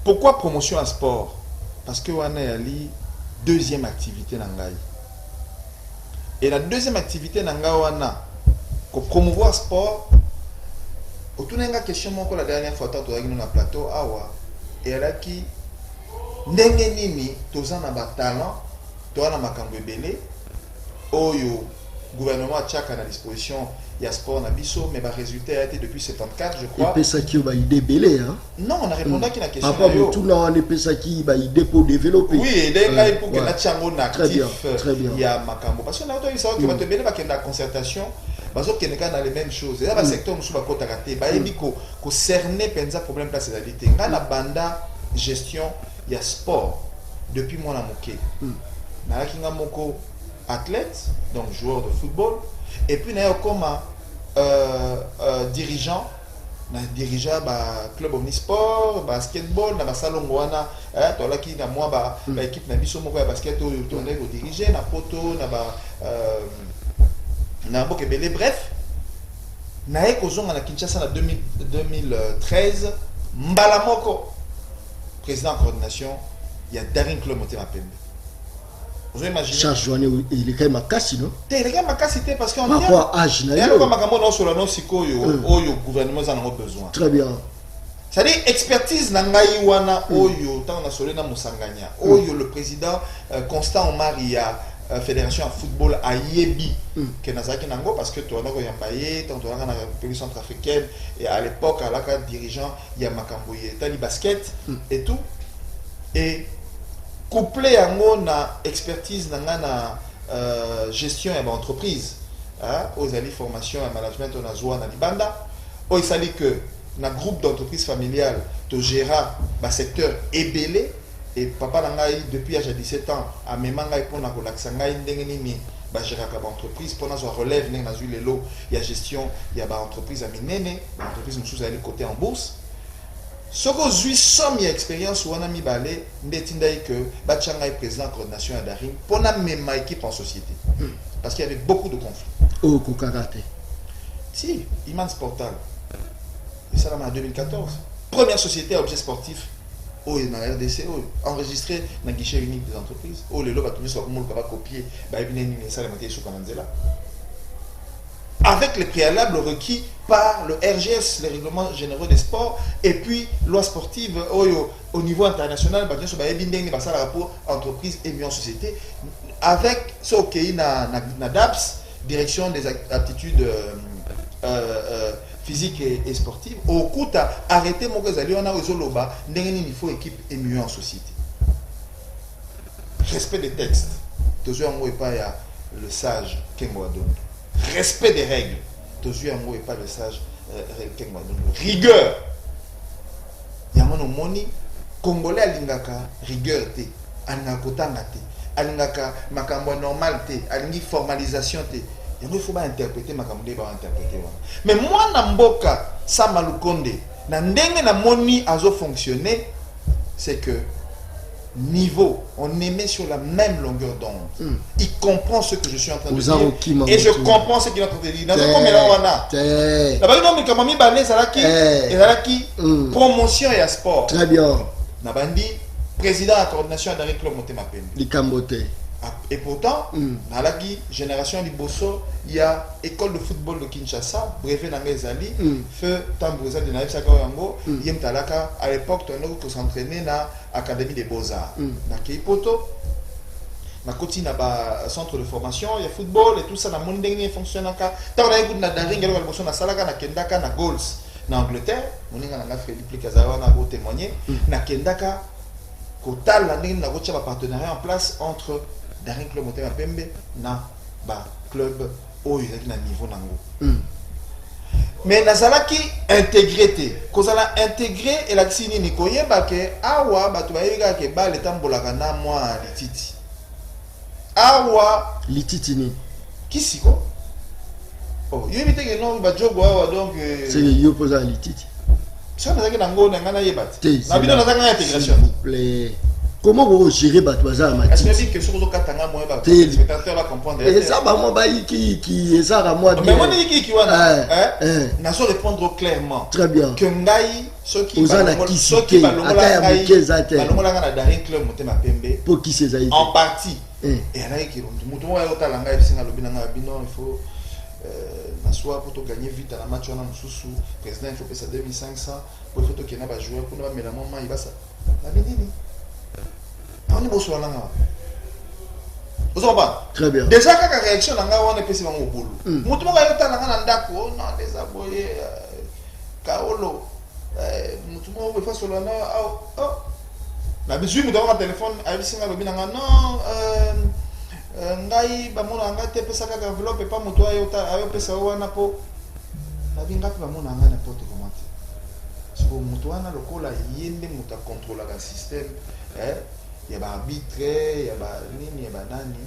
Pourquoi promotion à sport? Parce que wana ali deuxième activité na ngai. Et la deuxième activité na ngai wana ko promouvoir sport otunenga question moko la dernière fois tant toyaki na plateau awa et alaki ndenge nini toza na ba talent toza na makambo ebele oyo gouvernement tchaka na disposition ya sport na biso mais ba résultat a été depuis 74 je crois. Et pesa ki ba idée belé hein. Non, on a répondu à la question. Après tout là on pesa ki ba idée pour développer. Oui, et dès pour que na tchango na actif il y a makambo parce que na auto ça que ba te belé ba kenda concertation bazo keneka na les mêmes choses. Et là ba secteur musu ba kota raté ba yebi ko cerner penza problème place réalité. Ngana banda gestion il y a sport depuis mon amoké. Na kinga moko athlète donc joueur de football et puis na comme dirigeant na dirigeant ba club omnisport basketball na basalongo wana to la ki na moi ba équipe na biso moko ya basket to tourner ko diriger na poto na ba na boke belé bref na ekozonga na Kinshasa na 2013 mbala moko président en coordination, il y a Darin Claude Motema Pembe. Vous imaginez? Chaque journée, il est quand même à cassi, non? Il est quand même à cassi, parce qu'on dit. Par âge, il y a un gouvernement en a besoin. Très bien. C'est-à-dire, expertise Nangaï Wana, Oyo, tant on a solé dans Moussangania, Oyo, le président Constant Omar, il y a fédération de football à Yebi, qui est Nango, parce que tu as Yambaye, tu as la République centrafricaine, et à l'époque, à la dirigeant, il y a Makamboye, Tali Basket, et tout. Et couplé à mon expertise dans la gestion et l'entreprise, aux alliés formation et management on a zoa na libanda o isali que na groupe d'entreprise familiale to géra ba secteur ebélé et papa na ngai depuis l'âge de 17 ans a même ngai pona ko laksa ngai ndenge nini ba gérer ka ba entreprise pona zo relève na zu lelo ya gestion ya ba entreprise a minene ba entreprise mususu ali côté en bourse soko zui somme ya expérience wana mi balé ndetindai que ba tchanga président coordination à Daring pona même équipe en société parce qu'il y avait beaucoup de conflits. Oh, Kokarate. Si, Iman Sportal. Et ça, en 2014. Première société à objet sportif. Oh, il y a RDC, enregistré dans le guichet unique des entreprises. Oh, les lots, tout le monde va copier. Avec les préalables requis par le RGS, le règlement généraux des sports, et puis loi sportive au niveau international, un rapport entreprise et million société, avec ce qui est na DAPS, direction des aptitudes physiques et sportives, au coup arrêté mon gazali, on a résolvé il faut équipe et million en société. Respect des textes, toujours en pas le sage Kengoadon. Respect des règles, toujours en pas le sage Kengoadon. Rigueur. Yamano moni Congolais alingaka rigueur te, anakotanga te. Alingaka makambo normal te, alingi formalisation te. Il faut pas interpréter makambo de ba interpréter. Mais moi na mboka sa malukonde na ndenge na moni azo fonctionner, c'est que niveau, on est sur la même longueur d'onde. Il comprend ce que je suis en train de dire et je comprends ce qu'il est en train de dire. Dans un comme là on a. Là-bas non mais comme mi balé zalaki promotion et sport. Très bien. Nabandi président de la coordination de Club Motema Pembe. Likambote. Et pourtant, dans la génération Liboso, il y a école de football de Kinshasa, brevet Nangezali, feu Tambouza de Naïf Sakawango, Yem Talaka, à l'époque, on a s'entraîner dans l'Académie des Beaux-Arts. Dans Keipoto, dans côté na centre de formation, il y a football et tout ça, dans mon dernier fonctionne encore. Tant on a écouté na Daring, il y a le na Salaka, na Kendaka, na Goals. En Angleterre, on a Philippe Kazawa, na go témoigner, na Kendaka, Kotal, na un partenariat en place entre Daring Club Motema Pembe na ba club au niveau nango. Mais nazalaki intégrité, kozala intégré et la tsini ni koyeba ke awa batu bayiga ke ba le tambolaka na moi lititi. Awa lititi ni kisiko. Oh, yo bité ke non ba jogo awa donc c'est yo posa lititi. Ça nazaki nango ngana yebat. Na bino nazaka intégration. S'il vous plaît. Comment vous gérez Batouaza à Matisse? Est-ce que sur le Katanga, moi, le spectateur va comprendre. Et ça, moi, qui est ça à moi. Mais moi, qui n'a pas répondre clairement. Très bien. Que Ngaï, ceux qui pour qui c'est ça? En partie. Et là, il faut soit pour gagner vite à la match, on a sous président, il faut que ça 2500 pour que tu aies un joueur pour nous, mais la maman, il va ça. On est beau sur la langue. Vous comprenez? Très bien. Déjà, quand la réaction, on est passé au boulot. Moi, tout le monde a eu un non, des aboyés, Kaolo. Tout le monde a fait sur la langue. Oh, la mesure, nous avons un téléphone, avec le non, ngai bamona anga te pesa ka enveloppe pas moto ayo pesa wana po na binga pe bamona anga n'importe comment parce que moto wana lokola yende moto contrôler le système il y a arbitre il y a nini il y a nani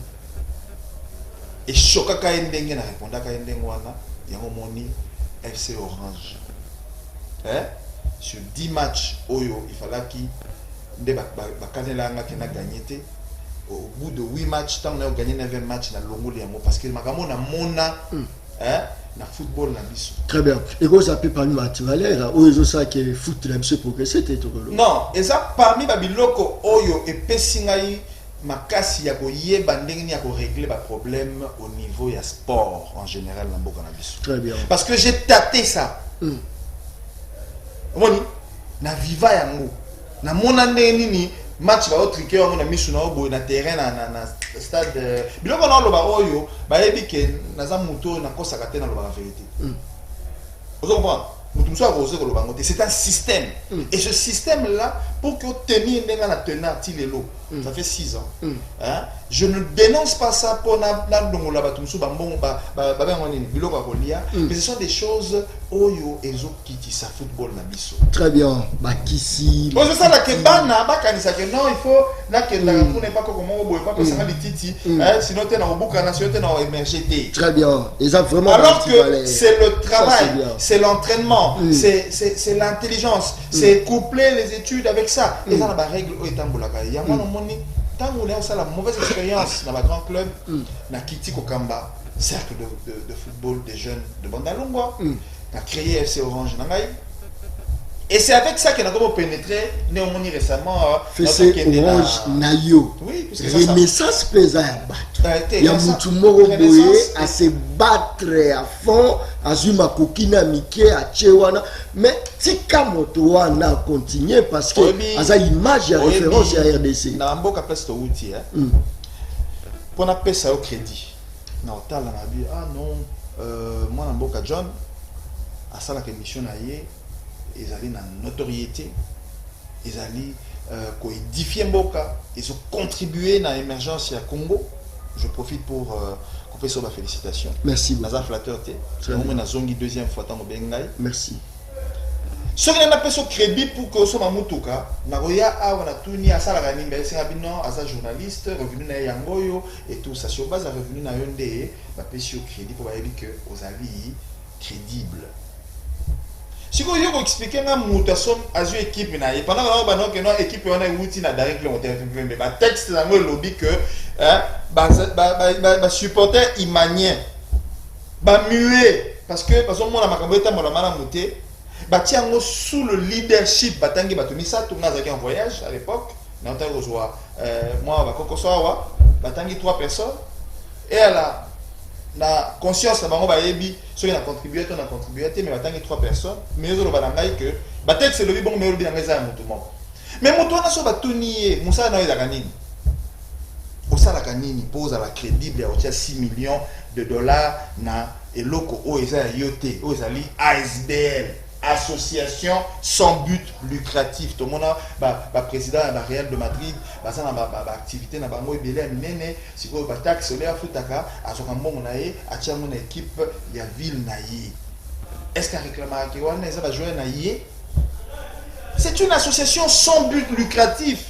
et choka ka ndenge na répondre ka ndenge wana yango moni FC Orange sur 10 matchs oyo il fallait ki nde ba kanela anga kena gagner au bout de 8 matchs, tant on a gagné 9 matchs dans le Longo parce que Magamo na mona na football na biso. Très bien. Et quoi ça peut parmi Mathieu Valère ou ils ça qui foot la biso progresser c'était tout. Non, et ça parmi babiloko oyo et pesingai makasi ya ko yeba ndenge ya ko régler ba problème au niveau ya sport en général na mboka na biso. Très bien. Parce que j'ai tâté ça. Moni na viva yango. Na mona ndenge nini match ba autre on a mis sur na terrain na stade biloko na loba oyo ba yebi ke naza moto na kosaka te na loba la vérité. Vous comprenez? C'est un système et ce système là pour que tenir la tenant Tilelo. Ça fait 6 ans. Hein? Je ne dénonce pas ça pour mais ce sont des choses oyo ezo kiti sa football na biso. Très bien. Bakisi. C'est ça la kebana bakanisa que non il faut na que na pour ne pas comment boy pas que ça les titi sinon tu na obuka na sinon tu na émerger. Très bien. Ils ont vraiment alors que c'est le travail, c'est l'entraînement, c'est l'intelligence, c'est coupler les études avec ça. Et ça la règle au etambolaka. Il y a moi tant on a ça la mauvaise expérience dans ma grand club na Kiti Kokamba, cercle de football des jeunes de Bandalungwa, a créé FC Orange Nangai. Et c'est avec ça qu'on a comment pénétré néanmoins récemment FC Orange Nayo. Oui, parce que Renaissance pesant. Il y a Moutoumoro Boye à se battre à fond, à Zuma Kokina Mike, à Chewana. Mais si Kamotoa a continué parce que à image et référence à RDC. Na mboka place to outil pour na pesa au crédit. Na hotel na bi ah non moi na mboka John à ça la émission na yé ils allaient dans notoriété ils allaient édifier mboka ils ont contribué dans l'émergence à Congo. Je profite pour couper sur ma félicitation. Merci. Naza flatteur té. On a zongi deuxième fois tant au Bengai. Merci. Ce qui n'a pas ce crédit pour que ce soit Moutuka, Nagoya a on a tout ni à ça la gagne, mais c'est un bilan à sa journaliste revenu na Yangoyo et tout ça sur base de revenu na Yonde, va payer au crédit pour dire que aux avis crédibles. Si vous voulez expliquer une mutation à une équipe, pendant que notre équipe on a outil na direct mais le texte dans le lobby que supporter imanien muet parce que par exemple moi la makambeta moi la mala muté batiango sous le leadership batangi batumisa tout nazaki en voyage à l'époque na ntango zo moi ba kokosoa batangi 3 personnes et là la conscience na bango bayebi ceux qui ont contribué mais batangi 3 personnes mais zo lo banangai que batek c'est le bon mais le binanga za mutu moko mais mutu na so batuni musa na ezaka nini osala kanini pose à la crédible ya 6 millions de dollars na eloko o eza yote o ezali ASBL association sans but lucratif. Tout le monde a président de la Real de Madrid, ça na activité na bango ebele minene, si vous batak solaire futaka, a son bon naé, a tia mon équipe ya ville naïe. Est-ce qu'un réclamant qui wana ça va jouer naïe? C'est une association sans but lucratif.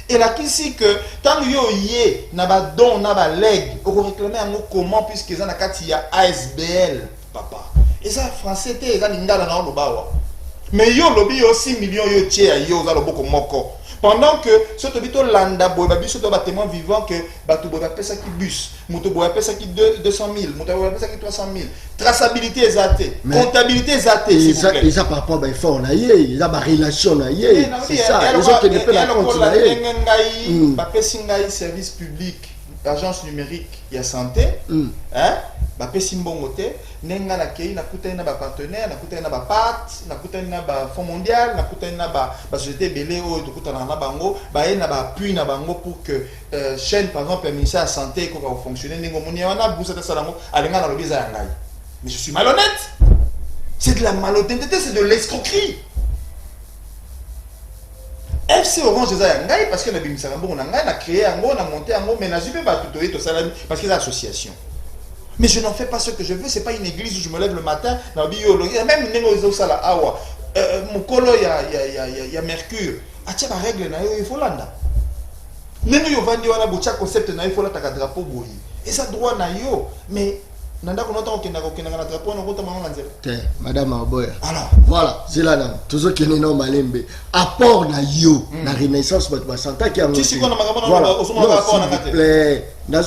Et là ici que tant yo yé na ba don na ba leg, on réclamer comment puisque ça na kati ya ASBL papa. Et ça français té ça lingala na lo bawa. Mais yo lobi yo 6 millions yo tché yo za lo boko moko. Pendant que ce tobito landa boy ba biso to ba témoin vivant que ba to boy ba pesa ki bus, moto boy pesa ki 200 000, moto boy pesa ki 300 000. Traçabilité exatée, comptabilité exatée s'il vous plaît. Et ça par rapport ben fort na yé, il a ba relation na yé. C'est ça, les autres ne peuvent pas continuer. Ba pesi ngai service public, agence numérique ya santé, hein? Ba pesi mbongo te nenga na kei na kutana na ba partenaire na kutana na ba part na kutana na ba fonds mondial na kutana na ba société belé o to kutana na bango ba na ba appui na bango pour que chaîne par exemple le ministère de la santé ko va fonctionner ningo moni wana busa ta salango alenga na lobiza ya ngai. Mais je suis malhonnête. C'est de la malhonnêteté, c'est de l'escroquerie. FC Orange des Ayangai parce que na bimisa bango na ngai na créé yango na monté yango mais na jupe ba tutoyer to salami parce que c'est association. Mais je n'en fais pas ce que je veux, c'est pas une église où je me lève le matin, même awa mukolo ya Mercure, atia ba règle na yo il faut landa. Nengo yo vandi wana bocha concept na il faut la taka drapeau boyi. Et ça droit na yo, mais nanda ko nota okenda na drapeau na kota mama nzela. Madame Aboya. Alors, voilà, c'est là là. Toujours qui est non malembe. Apport na yo na renaissance ba santa qui a tu sais qu'on a magabana au rapport na ngate. Mais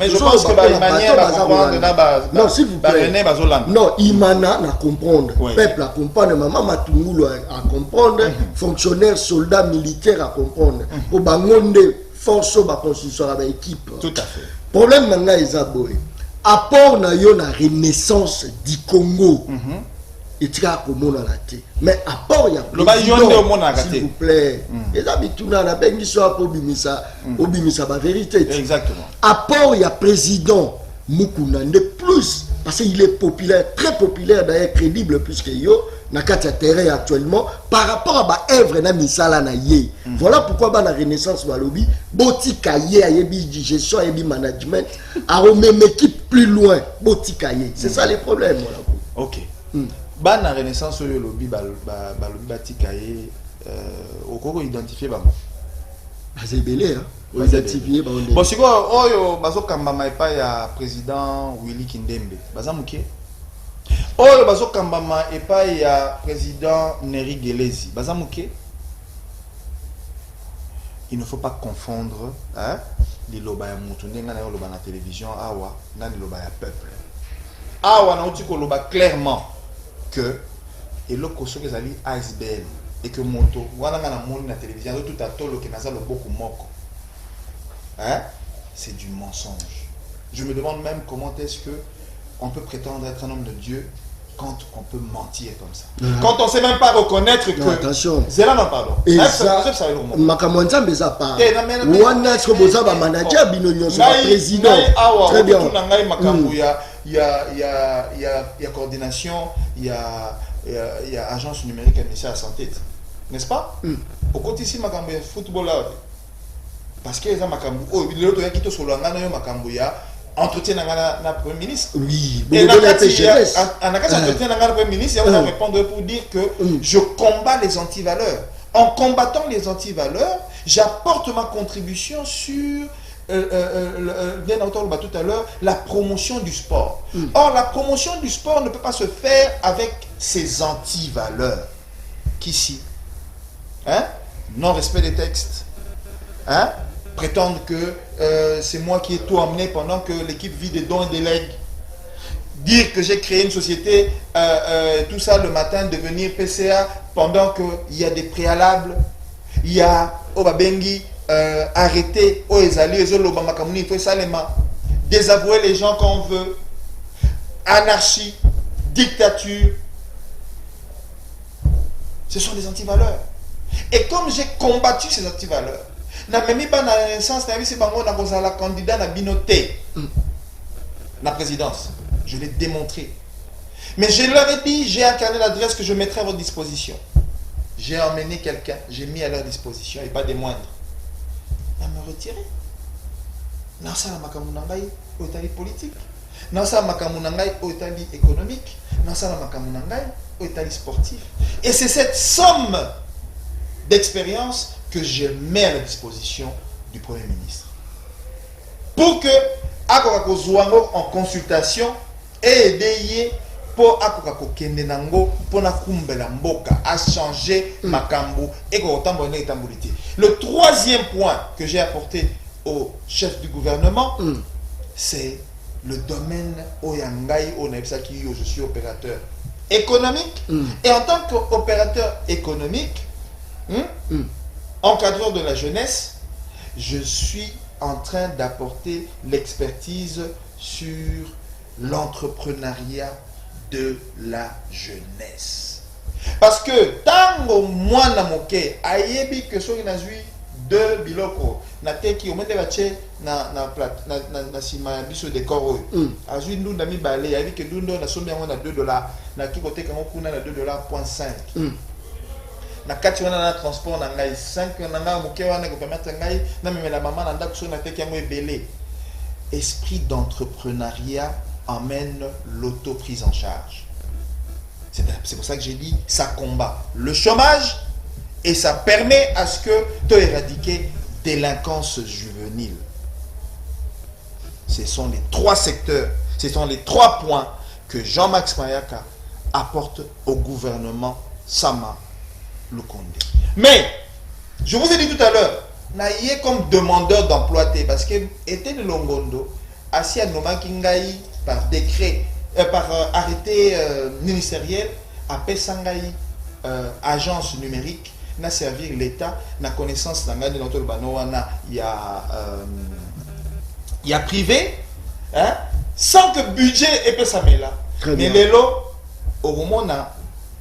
je pense que la manière de comprendre na base. Non, s'il vous plaît. Non, Imana na comprendre. Peuple à comprendre, maman Matungulu à comprendre, fonctionnaire, soldat, militaire à comprendre. Pour bangonde force ba constitution la équipe. Tout à fait. Problème nanga Isaboy. Apport na yo na renaissance du Congo. Et tu as comme la thé. Mais apport ya s'il vous plaît. Et là bituna na bengi so pour bimisa, obimisa ba vérité. Exactement. Apport ya président Mukuna de plus parce qu'il est populaire, très populaire d'ailleurs crédible puisque yo na kati terrain actuellement par rapport à ba œuvre na misala na yé. Voilà pourquoi dans la Renaissance Walobi, Botikaye, Ayebi gestion, Ayebi management, a même équipe plus loin. Botikaye. C'est ça les problèmes. Voilà. Ok. Dans la Renaissance Walobi, Botikaye, au Congo identifié, c'est belé, hein. Identifié. Bon, c'est quoi, oh, bazo kambama epa ya président Willy Kindembe. Bazamuke. Oh, bazo kambama epa ya président Neri Gelezi. Bazamuke. Il ne faut pas confondre hein, les loba ya mutu ndenga na loba na télévision awa na les loba ya peuple. Awa na uti ko loba clairement que et le koso que zali ASBL et que moto wana na moni na télévision tout à tolo que naza loboko moko. Hein? C'est du mensonge. Je me demande même comment est-ce que on peut prétendre être un homme de Dieu quand on peut mentir comme ça. Quand on ne sait même pas reconnaître que... Attention. C'est là, non, pardon. Et ça, Makamonza Mbeza pas. Wana est-ce que vous avez manager binonyo sur le président. Très bien. Il y a coordination, il y a agence numérique et ministère de la santé. N'est-ce pas? Au côté ici, Makambo football parce que les gens Makambo, l'autre qui te sur Makambo entretien na Premier ministre. Oui, et en entretien na Premier ministre, il va répondre pour dire que je combats les antivaleurs. En combattant les antivaleurs, j'apporte ma contribution sur bien entendu tout à l'heure, la promotion du sport. Or, la promotion du sport ne peut pas se faire avec ces antivaleurs. Qu'ici, hein? Non-respect des textes, hein? Prétendre que c'est moi qui ai tout emmené pendant que l'équipe vit des dons et des legs. Dire que j'ai créé une société, tout ça le matin, devenir PCA pendant qu'il y a des préalables. Il y a Obabengi, arrêter, désavouer les gens qu'on veut. Anarchie, dictature. Ce sont des antivaleurs. Et comme j'ai combattu ces antivaleurs, na même pas dans le sens c'est bango na kozala candidat na binoté la présidence, je l'ai démontré, mais je leur ai dit j'ai incarné l'adresse que je mettrai à votre disposition, j'ai emmené quelqu'un, j'ai mis à leur disposition et pas des moindres à me retirer. Non, ça la makamou nangai au état politique, non ça la makamou nangai au état économique, non ça la makamou nangai au état sportif, et c'est cette somme d'expérience que je mets à la disposition du Premier ministre. Pour que Akokako Zouango en consultation et aider pour Akokako Kendenango pour na kumbela mboka à changer makambo et kotamboné tambulité. Le troisième point que j'ai apporté au chef du gouvernement, c'est le domaine Oyangai Onebsaki où je suis opérateur économique. Et en tant qu'opérateur économique, encadreur de la jeunesse, je suis en train d'apporter l'expertise sur l'entrepreneuriat de la jeunesse. Parce que tant au moins na moké, ayebi que so inazui de biloko na teki au monde bache na sima biso de koro. Azui ndunda mi balé, ayebi que ndundo na sombi yango na $2 na kikote kango kuna na $2.5. Na kati wana na transport na ngai 5 na ngai moké wana ko permettre ngai na memela maman na ndako so na teki yango ebele. Esprit d'entrepreneuriat amène l'auto-prise en charge. C'est pour ça que j'ai dit, ça combat le chômage et ça permet à ce que de éradiquer délinquance juvénile. Ce sont les 3 secteurs, ce sont les 3 points que Jean-Max Mayaka apporte au gouvernement Sama Lukonde. Mais, je vous ai dit tout à l'heure, naïe comme demandeur d'emploi, parce que était le Longondo, assis à Nomakingaï par décret, par arrêté ministériel, à Pessangaï, agence numérique, n'a servi l'État, n'a connaissance de notre banoana, il y a privé, hein, sans que budget et Pessamela. Mais les lots, au moment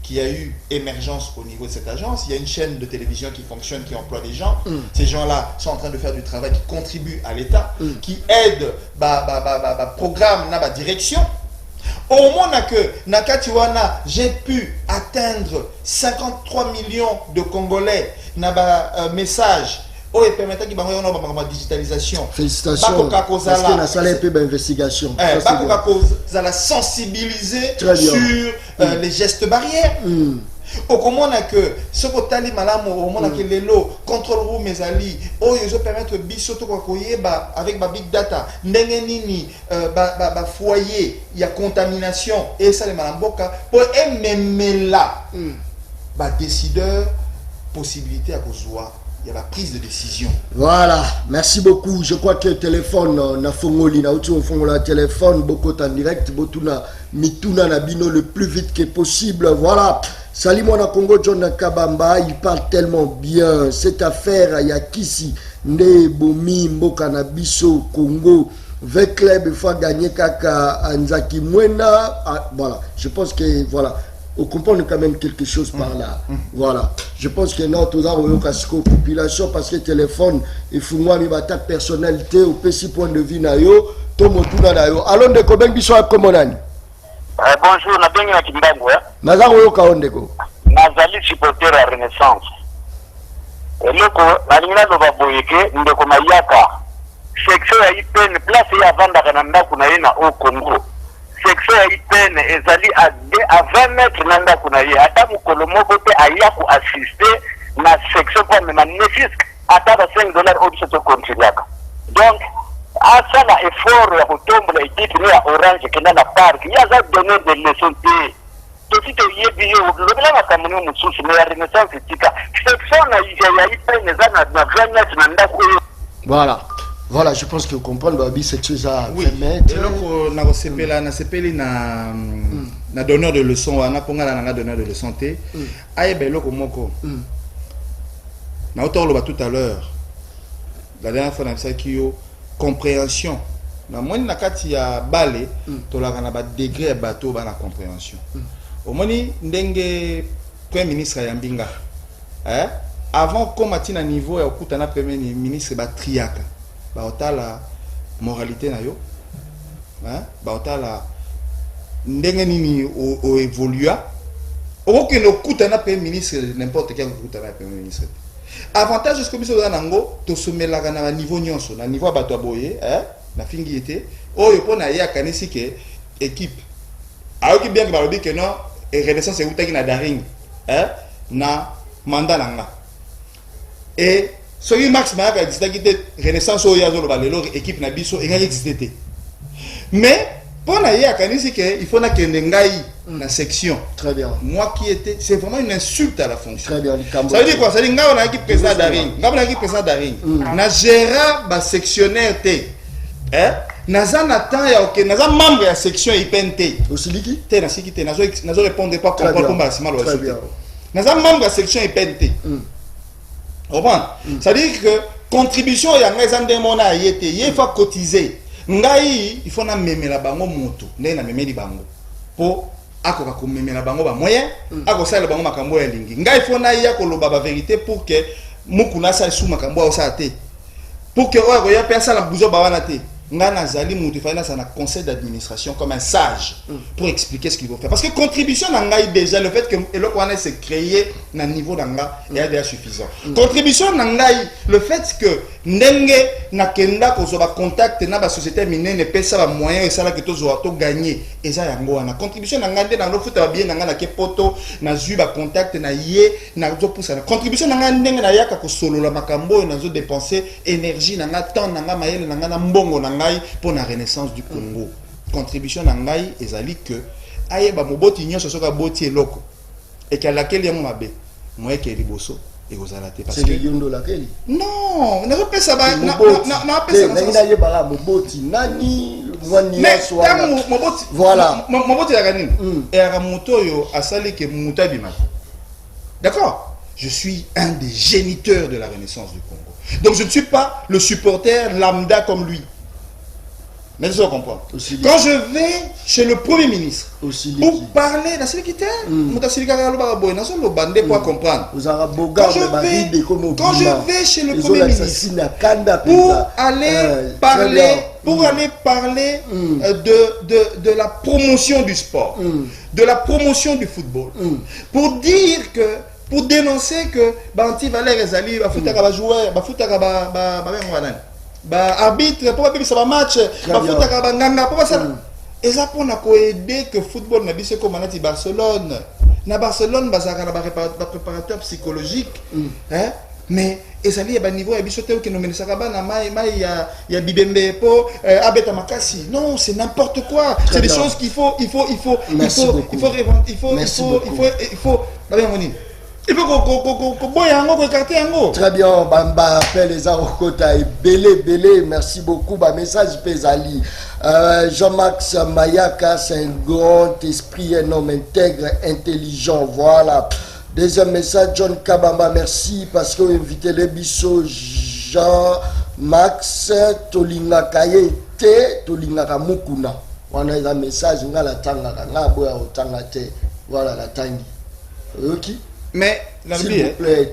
qu'il y a eu émergence au niveau de cette agence, il y a une chaîne de télévision qui fonctionne, qui emploie des gens. Ces gens-là sont en train de faire du travail qui contribue à l'État, qui aide, programme, direction. Au moment que Nakatiwana, j'ai pu atteindre 53 millions de Congolais na ba message et permettre qu'il y ait une digitalisation. Félicitations. Parce que la salle est peu d'investigation. La sensibiliser sur les gestes barrières. Au comment on a que ce que tali malam au moment que les lots contrôle room mes alliés ils ont permettre bisoto avec ma big data ndengenini foyer il y a contamination et ça les malamboka pour même là décideur possibilité à cause il y a la prise de décision. Voilà, merci beaucoup. Je crois que le téléphone, na fongoli, na outi on fongola téléphone, beaucoup en direct, botuna mituna na bino le plus vite que possible. Voilà. Salut mon Congo John Kabamba, il parle tellement bien. Cette affaire, il y a Kisi, Ne Bomi, Mboka na Biso, Congo. 20 clubs, il faut gagner Kaka Anzaki Mwena. Voilà, je pense que voilà. On comprend quand même quelque chose par là. Voilà. Je pense que notre population, parce que le téléphone, il faut moi une attaque personnalité au petit point de vue nayo, tomotuna nayo. Allons de Koben Biso à Komonani. Bonjour, na bengi na Kimbangu ya. Nazaro yo kaondeko. Nazali supporter à Renaissance. Eloko balingina do baboyeke ndeko mayaka. Section ya IPN place ya vanda kana ndaku na yena au Congo. Section ya IPN ezali à 20 mètres nanda kuna ye ata mukolo moko te aya ku assister na section kwa mema nefisk ata ba $5 au to kontriaka. Donc ça la effort ya kutombola équipe ni ya Orange kenda na parc ya za donner des leçons te to site yebi yo lobela makamuni mususu na Renaissance tika section na ya IPN ezana na 20 mètres nanda ku. Voilà. Voilà, je pense que vous comprenez, Babi, cette chose à permettre. Et donc, na donneur de leçons, on a un donneur de leçons. Aïe, ben, loko moko. Na autant le tout à l'heure. La dernière fois, on a dit qu'il y a compréhension. Na moins na kati ya balé, to la kana ba degré bateau ba na compréhension. Au moni ndenge premier ministre ya Mbinga. Avant comme atina niveau ya okutana premier ministre ba triaka. La moralité na yo la ndenge nini o évolua aucun okuta na premier ministre n'importe quel okuta na premier ministre avantage ce que biso za nango to somela na niveau nyonso na niveau bato aboye na fingi été oyo pona ya kanisi ke équipe ayoki bien que balobi que non et Renaissance ekutaki na daring na mandat nanga et soki Max Mayaka existaki te Renaissance oyo azoloba lelo équipe na biso engaki existé. Mais pour na ya kanisi que il faut na kende ngai na section. Très bien. Moi qui était c'est vraiment une insulte à la fonction. Très bien. Ça veut dire quoi? Ça veut dire ngao na équipe président d'Aring. Ngao na équipe président d'Aring. Na gérant ba sectionnaire te. Naza na temps ya OK, naza membre ya section IPNT. Osiliki? Te na siki te nazo répondre pas comprendre comment sima lo. Très bien. Naza membre ya section IPNT. Ça veut dire que contribution ya ngai mona yete il faut cotiser ngai il faut na memela bango moto ndé na memeli bango po akoka ko memela bango ba moyen akosala bango makambo ya lingi ngai il faut na ya koloba ba vérité pour que mukuna sa sou makambo o sa te pour que oyo ya pesa la buzo ba wana te ngana zali mutu fa na sa na conseil d'administration comme un sage pour expliquer ce qu'il faut faire parce que contribution na ngai déjà le fait que eloko wana se créer na niveau nanga est déjà suffisant contribution na ngai le fait que ndenge na kenda ko zo ba contact na ba société minene pesa ba moyen et ça là que to zo to gagner et ça yango wana contribution na ngai na lo futa bien na ke poto na zu ba contact na ye na zo poussa na contribution na ngai ndenge na yaka ko solo la makambo na zo dépenser énergie na nga temps na nga mayele na nga na mbongo na pour la renaissance du Congo. Contribution nangai ezali que ayeba moboti nyonso soka boti eloko et qu'à laquelle yamo mabe moi ke liboso et ozala te parce que c'est yondo laquelle non na pas ça ba na pesa na yeba moboti nani mwani yaso moboti voilà moboti ya kanini et ara moto yo asali ke muta bima d'accord je suis un des géniteurs de la renaissance du Congo donc je ne suis pas le supporter lambda comme lui. Mais je comprends. Quand je vais chez le Premier ministre pour parler, pour comprendre. Quand je vais chez le Premier ministre pour aller parler de la promotion du sport, de la promotion du football, pour dire que pour dénoncer que anti-valeur ezali bafutaka ba joueur bafutaka ba arbitre pour pas ça match bafutaka ba nganga pour ça eza pour na aider que football na biso comme na Barcelone na Barcelone bazaka na ba préparateur psychologique hein mais ezali ya ba niveau ya biso te qui nomelisaka ba na mai ya bibembe po abeta makasi non c'est n'importe quoi c'est des choses qu'il faut il faut très bien, Bamba appelle les Arokota et Belé, merci beaucoup. Bah, message Pézali. Jean-Max Mayaka, c'est un grand esprit, un homme intègre, intelligent. Voilà. Deuxième message, John Kabamba, merci parce que vous invitez les bisous. Jean-Max Tolinga Kaye, Tolinga Mukuna. On a un message, on a la tanga, voilà la tangi. Ok? Mais s'il vous plaît,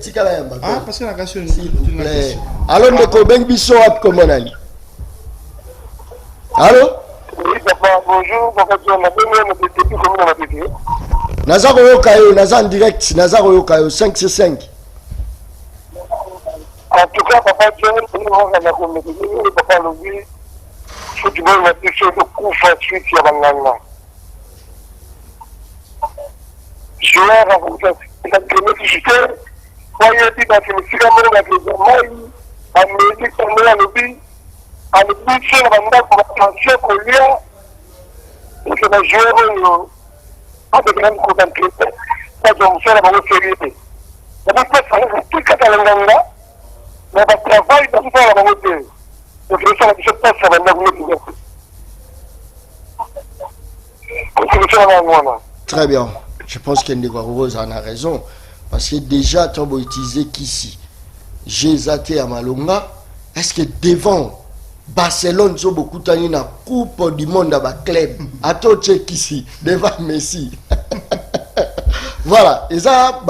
parce que la question, s'il vous plaît. Allô, Ndeko Bengibiso, comment on a? Allô? Oui, papa, bonjour. Nazaro Yokayo, Nazar en direct, Nazaro Yokayo, 5 sur 5. En tout cas, papa, Dieu, papa, le football, on a pu faire le coup facile sur Banganga. Je vais raconter. La bénéficité, voyez, dit que le cinéma, la maison, à me dire qu'on est à l'objet, à l'objet, sur la bande, pour la pension qu'on lui a, et que la joueur, pas de grande contemplation, pas de faire la bonne série. La bonne personne, tout le Catalanga, mais le travail, dans tout la bonne série. Donc, le sang, je passe à la bonne série. Très bien. Je pense que Ndeko Rose en a raison. Parce que déjà, tu as utilisé qu'ici. J'ai zaté à Malonga. Est-ce que devant Barcelone, ils ont beaucoup de temps la Coupe du Monde à la club. Attends, tu es qu'ici. Devant Messi. Voilà. Et ça,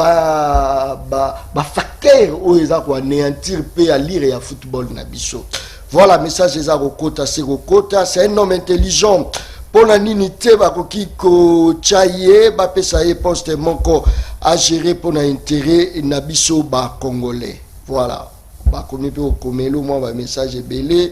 facteur où ils ont anéantir à lire et à football. Voilà, message des Arokota. C'est un homme intelligent. Pour la nité, bakoki ko chaye, bapesaye poste monko à gérer pour l'intérêt nabiso ba congolais. Voilà. Ba komi pe okomelo moi ba message belé,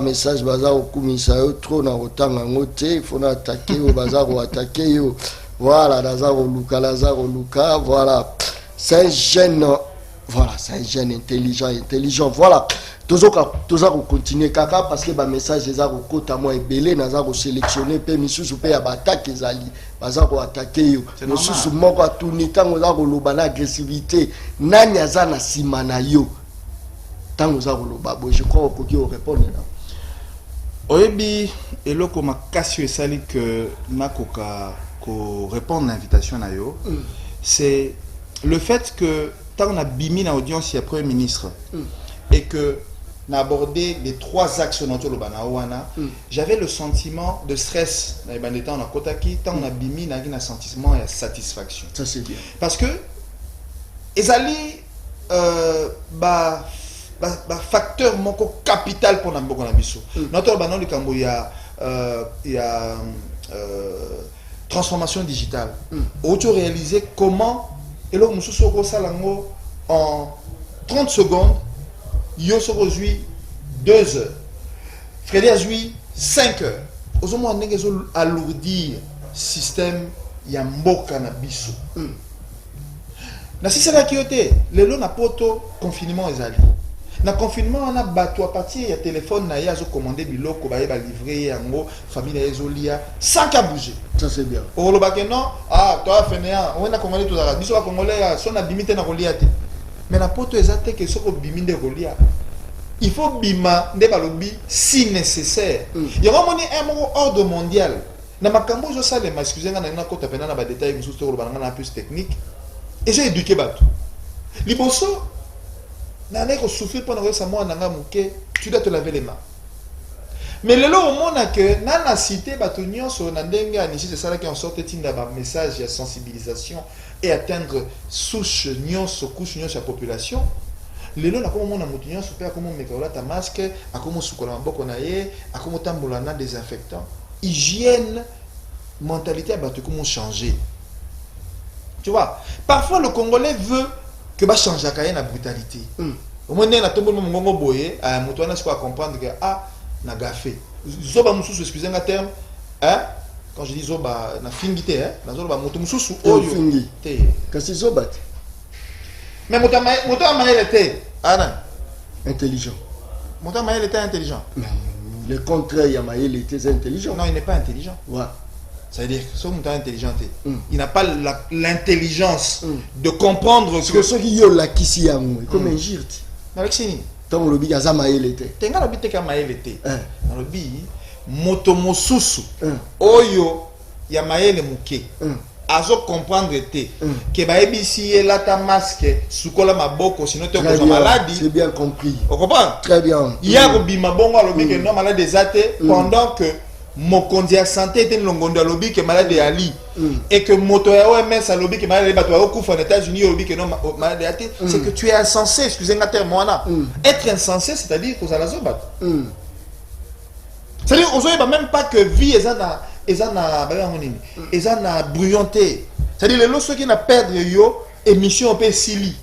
message baza okumisa yo trop na otanga ngote, il faut attaquer au bazar ou attaquer yo. Voilà, Lazaro Luka, voilà. C'est un jeune, voilà, c'est un jeune intelligent, voilà. Toujours continuer kaka parce que ba message les a rekota moi ebelé naza ko sélectionner pe misusu pe ya attaque ezali baza ko attaquer yo misusu moko atuni tango za ko loba na agressivité nani aza na sima na yo tango za ko loba bo je crois ko ki o répondre là oyebi eloko makasi esali que nakoka ko répondre à l'invitation na yo c'est le fait que tant on a bimi na audience ya premier ministre et que on a abordé les trois axes dont j'avais le sentiment de stress dans les bandes de temps on a kotaki tant on a bimi na un sentiment et satisfaction. Ça c'est bien parce que ezali facteur moko capital pour n'importe quoi biso notre banon le kambo il y a transformation digitale auto réaliser comment et là nous sommes salango en 30 secondes. Yo se rejoui 2 heures. Freddy a joué 5 heures. Aux hommes, on a alourdir système yamboka na biso. Na si c'est la kiote, le long na poto confinement ezali. Na confinement on a bateau à partir ya téléphone na ya zo commander biloko ba livrer yango famille na ezolia sans qu'à bouger. Ça c'est bien. Au le bac non, toi fainéant, on a commandé tout ça. Biso congolais son a bimité na koliate. Mais la poto exacte que ce que bimi de relia il faut bima de balobi si nécessaire il y a un ordre mondial na makambo je sais les m'excuser na kota pena na ba détails musu to ba na plus technique et j'ai éduqué bato liboso na ne ko souffrir pendant que ça moi na muke tu dois te laver les mains mais le long au monde que na na cité bato nyonso na ndenge anishi c'est ça qui en sorte tinda ba message de sensibilisation et atteindre souche nyonso couche nyonso la population lelo na komo mona mutu nyonso pe akomo mekaola ta masque akomo sukola maboko na ye akomo tambola na désinfectant hygiène mentalité a bato comment changer Tu vois, parfois le Congolais veut que va changer la brutalité. Au moins, on a tout le monde boyé, à comprendre que na gafé. Zoba mususu, excusez-moi le terme, hein? Quand je dis zoba, na fingité, hein? Na zoba moto mususu, oyo. Te. Kasi zoba. Mais moto amael était, intelligent. Moto amael était intelligent. Mais le contraire, Yamael était intelligent. Non, il n'est pas intelligent. Ouais. Ça veut dire que ce moto intelligent, il n'a pas l'intelligence de comprendre parce que ceux qui y ont la kisi yango, comme un girt. Avec Sini. Tant le bi Azamael était. Tenga le bi te kamael était. Dans le bi moto mosusu. Oyo Yamael muke. Azo comprendre te que ba ebisi la ta masque sukola maboko sinon tu es maladie. C'est bien compris. On comprend? Très bien. Il y a bima bongo alobi que non malade des athées pendant que mokonzi ya santé était longondo alobi que malade ali et que moto ya OMS alobi que malade bato ya kufa aux États-Unis alobi que non malade des athées, c'est que tu es insensé, excusez-moi terme wana. Être insensé c'est-à-dire que ça la zobat. C'est-à-dire on même pas que vie ezana brouillanté. C'est-à-dire les ceux qui na perdre yo émission pe sili.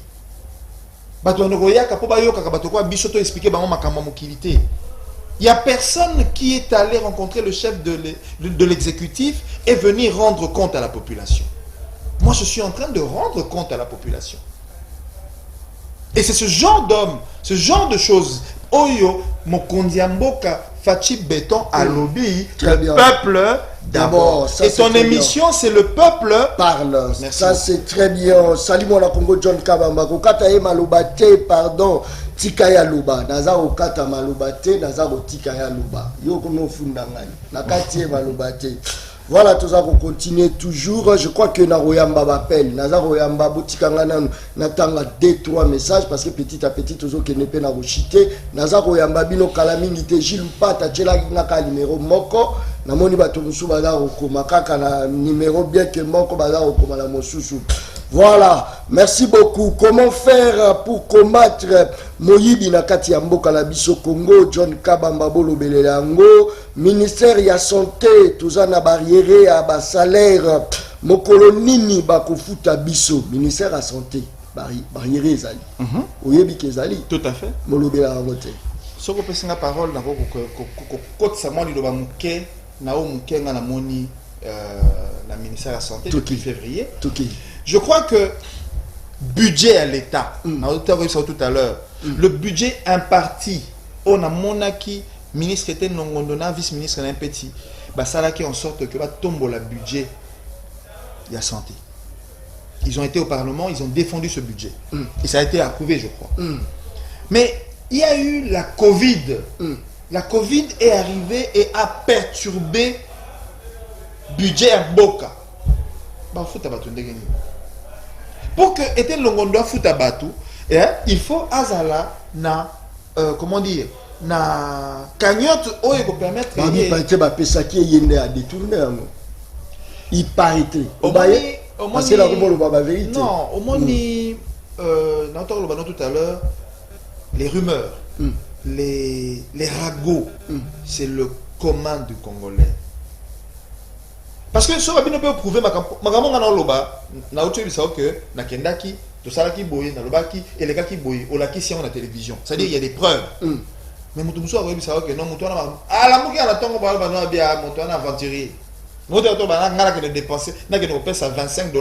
Bato ngoya ka po ba yo ka bato ko biso to expliquer bango makambo mokilité. Il n'y a personne qui est allé rencontrer le chef de l'exécutif et venir rendre compte à la population. Moi, je suis en train de rendre compte à la population. Et c'est ce genre d'homme, ce genre de choses. Oyo, Mokondiamboka, Fachi Béton, à lobby, le peuple d'abord. Et ton émission, c'est le peuple parle. Merci. Ça, c'est très bien. Salut, mon Congo John Kabamba. Kokataye malobate, pardon. Tikaya luba, nazaro kata malobate, nazaro tikaya luba. Yo kono fundangani. Nakati malobate. Voilà, tout ça, on continue toujours. Je crois que Naroyamba m'appelle. Nazaroyamba, Boutikangana, n'attend 2-3 messages parce que petit à petit, tout ça, qui n'est pas chité. Nazaroyamba, Bino Kalamini, Gilles Pata, Tchela, Naka, numéro Moko. Namoni Batomusu, Bazar, Okoma, Kaka, numéro bien que Moko, Bazar, Okoma, la Mosusu. Voilà, merci beaucoup. Comment faire pour combattre Moyibi Nakati Amboka la Biso Congo, John Kabamba Bolo Belelango, ministère ya santé, Tozana barrière à bas salaire, Mokolo Nini Bakofuta Biso, ministère à santé, barrière Ezali. Oyebi Kezali. Tout à fait. Molo Belelango te. Ce que peut la parole, na ko sama li loba muke na o muke na moni la ministère à santé depuis février. Je crois que budget à l'État, on a dit ça tout à l'heure, le budget imparti, on a monaki, ministre était non vice-ministre d'un petit, bah ça là qui en sorte que va tomber le budget, il y a santé. Ils ont été au Parlement, ils ont défendu ce budget. Et ça a été approuvé, je crois. Mais il y a eu la Covid. La Covid est arrivée et a perturbé le budget à Boka. Bah, faut pour que était longondo futabatu, il faut azala na comment dire na cagnotte oyo ko permettre ba pesa ki yende a détourner il parité parce que la ko ba vérité non au moins ni dans tout à l'heure les rumeurs les ragots c'est le commun du Congolais. Parce que ce rabbi ne peut prouver makambo ngana loba na otu bisa que na kendaki to salaki boye na lobaki et les gars qui boye o la qui si on la télévision. C'est-à-dire il y a des preuves. Mais mutu muso rabbi bisa que non mutu na ala muki ala tongo ba na bia mutu na aventurier. Mutu to ba ngala que de dépenser na que no pèse à $25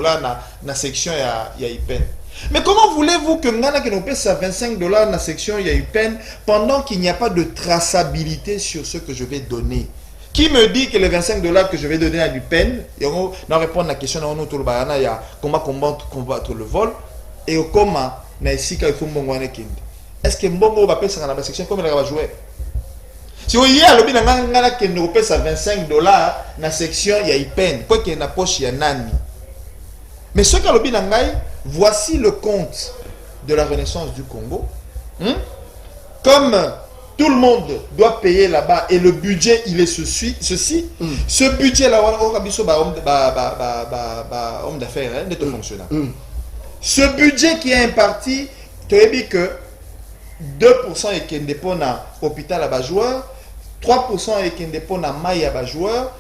na section ya IPEN. Mais comment voulez-vous que ngana que no pèse à $25 na section ya IPEN pendant qu'il n'y a pas de traçabilité sur ce que je vais donner? Qui me dit que les $25 que je vais donner à du peine, et on va répondre à la question il y a comment combattre le vol, et comment est-ce que Mbongo va payer ça dans la section comme il va jouer? Si vous y a le bien que nous paye ça $25 dans la section, il y a une peine, quoi qu'il y ait une poche, il y a nani. Mais ce qu'il y a voici le compte de la Renaissance du Congo. Comme tout le monde doit payer là-bas et le budget il est ceci. Ce budget là on homme d'affaires de fonctionnaire. Ce budget qui est imparti, tu as dit que 2% est qui dépend à l'hôpital à joueur, 3% est qui dépend à maille à joueur,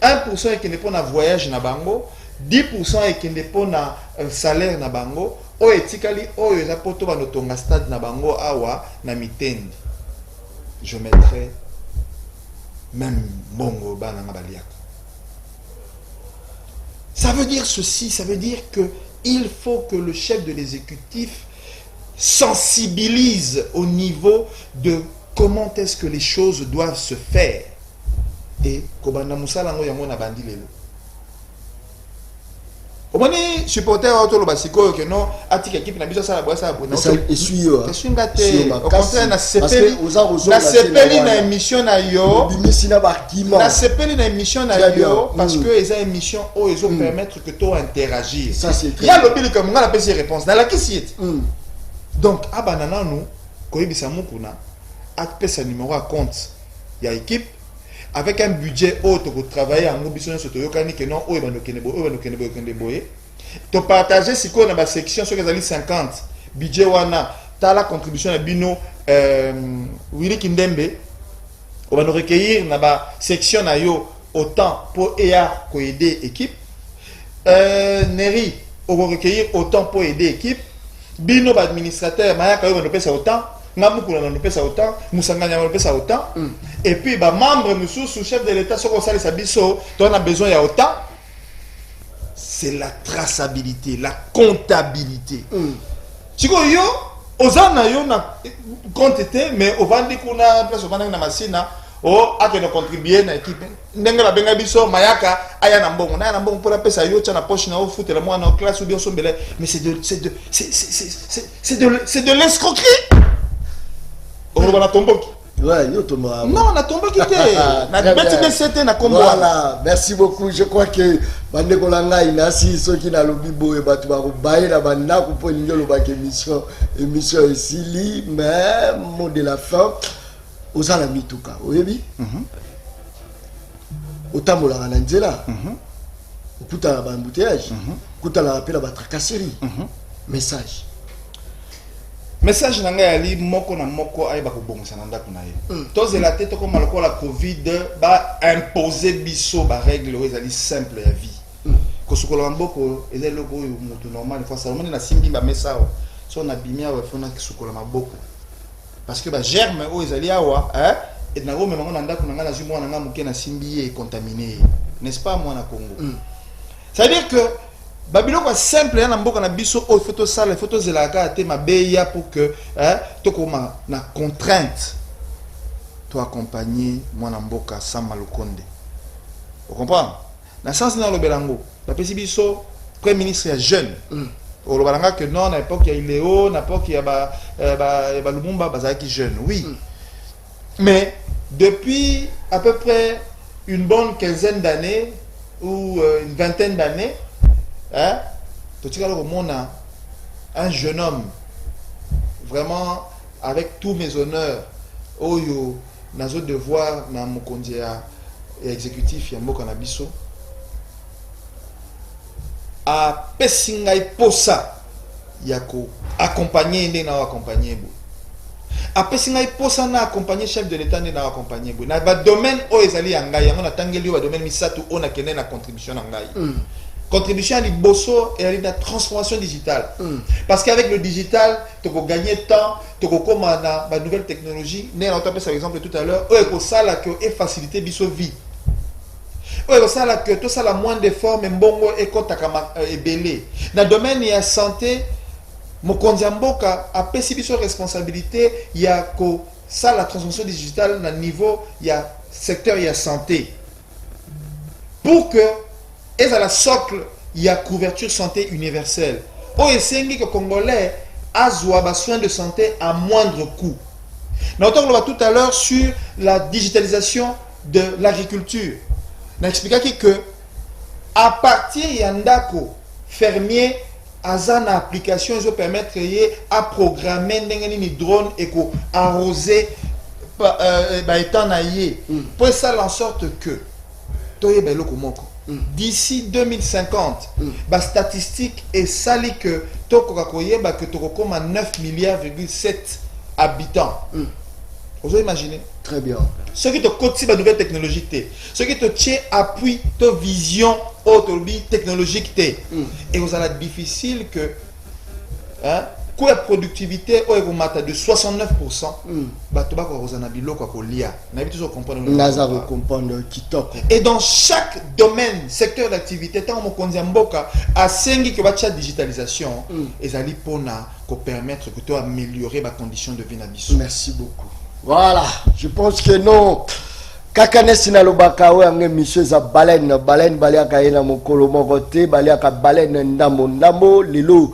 1% est qui dépend à voyage na bango, 10% ekende pona salaire na bango oyo etikali oyo eza poto banotonga stade na bango awa na mitendi. Je mettrai même bongo bana nga baliaka. Ça veut dire ceci, ça veut dire que il faut que le chef de l'exécutif sensibilise au niveau de comment est-ce que les choses doivent se faire. Et kobanda musala ngo yango na bandi lelo. Omoni supporter auto lo basiko que non atika équipe na biso sala boisa abona. Ça essuie yo. C'est une gâte. Au contraire na sepeli. Na sepeli na émission na yo. Bimisina bakima. Na sepeli na émission na yo parce que eza émission o ezo permettre que to interagir. Ça c'est très. Il y a le bill comme ngala pesi réponse na la kisiet. Donc abanana nous koyebisa mukuna apesa numéro à compte ya équipe avec un budget haut pour travailler en mobilisation sur Toyokani que non, to partager si quoi dans la section sur les 50 budget wana ta la contribution à bino Willy Kindembe on va nous recueillir dans la section na yo autant pour EA ko aider équipe Neri on va recueillir autant pour aider équipe bino administrateur mayaka yo va nous payer autant Namukuna nous paye ça autant, Moussanganya nous paye ça autant, et puis bah membre nous sous chef de l'État sur ça les abisso, on a besoin il y a autant. C'est la traçabilité, la comptabilité. Chiko yo, ozana yo na compte mais au vandi kuna place au vandi na masina, oh a que nous contribuer na équipe. Ndenga la benga biso mayaka aya na mbongo pour la pesa yo tcha na poche na au foot la moi na classe ou bien sombele, mais c'est de l'escroquerie. On va tomber. Ouais, yo tomba. Non, na tombe qui était. Na bête de c'était na combo. Voilà, merci beaucoup. Je crois que bande kolanga inasi ceux qui na lobby boy batu ba ko baye na banda ko po ninjo ba émission ici mais mot de la fin aux ala mituka. Oyebi? Otamola na nzela. Okuta ba embouteillage. Okuta la rappel ba tracasserie. Message. Message nanga ali moko na moko ay ba ko bongisa na ndako na ye. Toze la tête comme malko la Covid ba imposer biso ba règle ezali simple ya vie. Ko sukola mboko ezali loko mutu normal fois ça on na simbi ba message. So na bimia wa fona sukola maboko. Parce que ba germe o ezali awa et na go memanga na ndako nanga na zu mwana nga muke na simbi et contaminé. N'est-ce pas moi na Congo? Ça veut dire que Babylone est simple, il y a un biso au photo sale, photo zelaka te mabeya pour que to koma na contrainte to accompagner moi na mboka sans malokonde. Vous comprenez? Na sens na lo belango. La pesi biso premier ministre est jeune. Au lo balanga que non à l'époque il y a Léo, à l'époque il y a ba Lumumba bazaki jeune. Oui. Mais depuis à peu près une bonne quinzaine d'années ou une vingtaine d'années un jeune homme vraiment avec tous mes honneurs oyo nazo devoir na mokonzi ya exécutif ya mboka na biso a pesingai posa ya ko accompagner ndé na accompagner bo a pesingai posa na accompagner chef de l'état ndé na accompagner bo na ba domaine o ezali ya ngai yango na tangeli ba domaine misatu on a kene na contribution na ngai contribution à l'Iboso et à la transformation digitale. Parce qu'avec le digital, tu peux gagner temps, tu peux commander la nouvelle technologie. Nous avons par exemple tout à l'heure, il faut ça et faciliter biso vie. Il faut ça que tout ça la moins d'efforts, mais bon et quand tu belé. Dans le domaine de la santé, mon kondiamboka a pesi biso responsabilité, il y a que ça la transformation digitale dans le niveau, il y a secteur il y a santé. Pour que et à la socle, il y a couverture santé universelle. Au Essengi que Congolais a soin de santé à moindre coût. Nous avons parlé tout à l'heure sur la digitalisation de l'agriculture. Nous avons expliqué que à partir d'Yandako, fermier, Azana application, ils permettre à programmer des drones et arroser étant naïe. Pour ça, en sorte que d'ici 2050, la statistique est sali que Toko Kakoye, que Toko comme 9 milliards,7 habitants. Vous imaginez? Très bien. Ce qui te contient la nouvelle technologie, ce qui te tient appui ta vision technologique. Et vous allez difficile que la productivité est de 69%. Et dans chaque domaine, secteur d'activité, tant à 5 qui va digitalisation, ils allaient permettre que tu améliorer ma condition de vie. Merci beaucoup. Voilà, je pense que non. Kakane sinalobaka we ange monsieur za baleine baliaka ena mokolo morote baliaka baleine ndambo lelo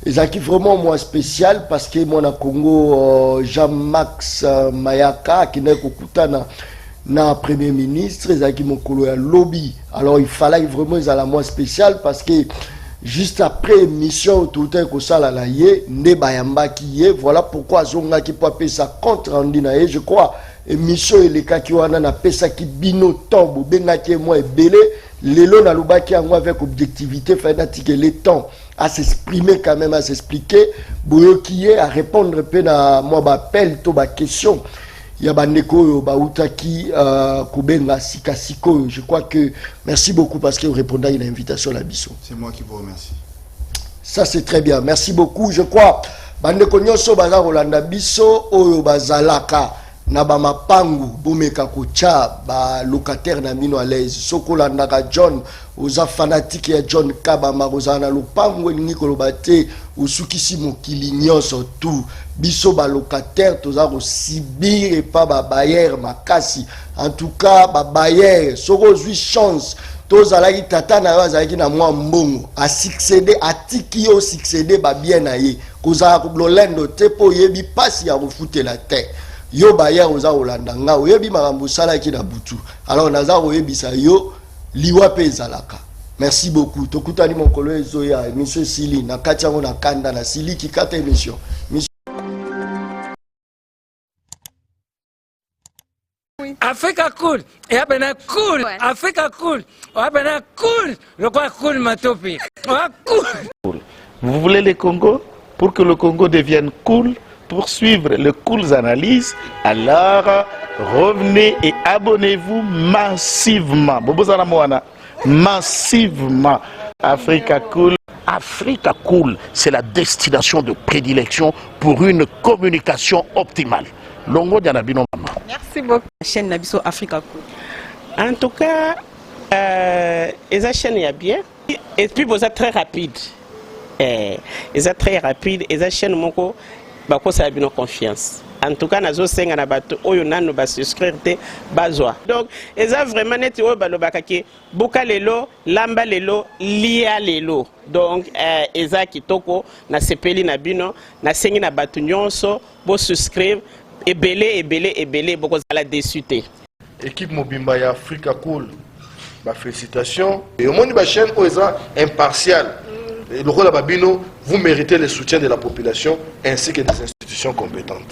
ezaki vraiment moi spécial parce que mon Congo Jean-Max Mayaka qui n'est kokutana na premier ministre ezaki mokolo ya lobby. Alors il fallait vraiment ezala moi spécial parce que juste après mission tout est que ça la yé ne bayamba qui est, voilà pourquoi zonga qui peut appeler ça contre rendu na je crois émission et les cas qui wana na pesa qui bino tombe benga qui moi belé lelo na lubaki yango avec objectivité fanatique et le temps à s'exprimer quand même à s'expliquer boyo qui est à répondre peu na moi appel to ba question ya bandeko ba utaki kubenga sikasiko. Je crois que merci beaucoup parce que vous répondez à une invitation à la biso. C'est moi qui vous remercie. Ça c'est très bien, merci beaucoup. Je crois bandeko nyoso baza rolanda biso oyo bazalaka na ba mapangu bomeka kocha ba locataire na mino à l'aise sokolanda ka John oza fanatique ya John Kabama rozana lopangu elingi koloba te usukisi mokili nyonso tout biso ba locataire toza ko subir et pas ba bailleur makasi. En tout cas ba bailleur soko zui chance tozalaki tata na yo azalaki na mwa mbongo a succéder atiki yo succéder ba bien na ye kozala ko blolendo te po yebi pasi ya kofutela te yo bailleur oza olanda nga oyebi makambo salaki na butu. Alors naza oyebisa yo liwa pe ezalaka. Merci beaucoup. Tokutani mokolo ezoya monsieur Sili na kati yango na kanda na Sili ki kata émission. Africa cool. Et abena cool. Africa cool. Abena cool. Le quoi cool matopi. Cool. Vous voulez le Congo? Pour que le Congo devienne cool, pour suivre les cool analyses, alors revenez et abonnez-vous massivement. Bobozala Moana. Massivement. Africa Cool. Africa Cool, c'est la destination de prédilection pour une communication optimale. Longo Dianabino Mama. Merci beaucoup. La chaîne Nabiso Africa Cool. En tout cas, la chaîne est bien. Et puis, vous êtes très rapide. Ils sont très rapide. Et la chaîne, moko, bako ça a bien confiance. En tout cas, nazo senga na bato oyo nanu ba souscrire te bazwa. Donc, eza vraiment neti oyo balobaka ke buka lelo, lamba lelo, lia lelo. Donc, eza kitoko na sepeli na bino, na sengi na bato nyonso bo souscrire ebele boko zala desute. Équipe Mobimba ya Africa Cool. Bah, félicitations. Et au monde de la chaîne eza impartial. Et le rôle de Babino, vous méritez le soutien de la population ainsi que des institutions compétentes.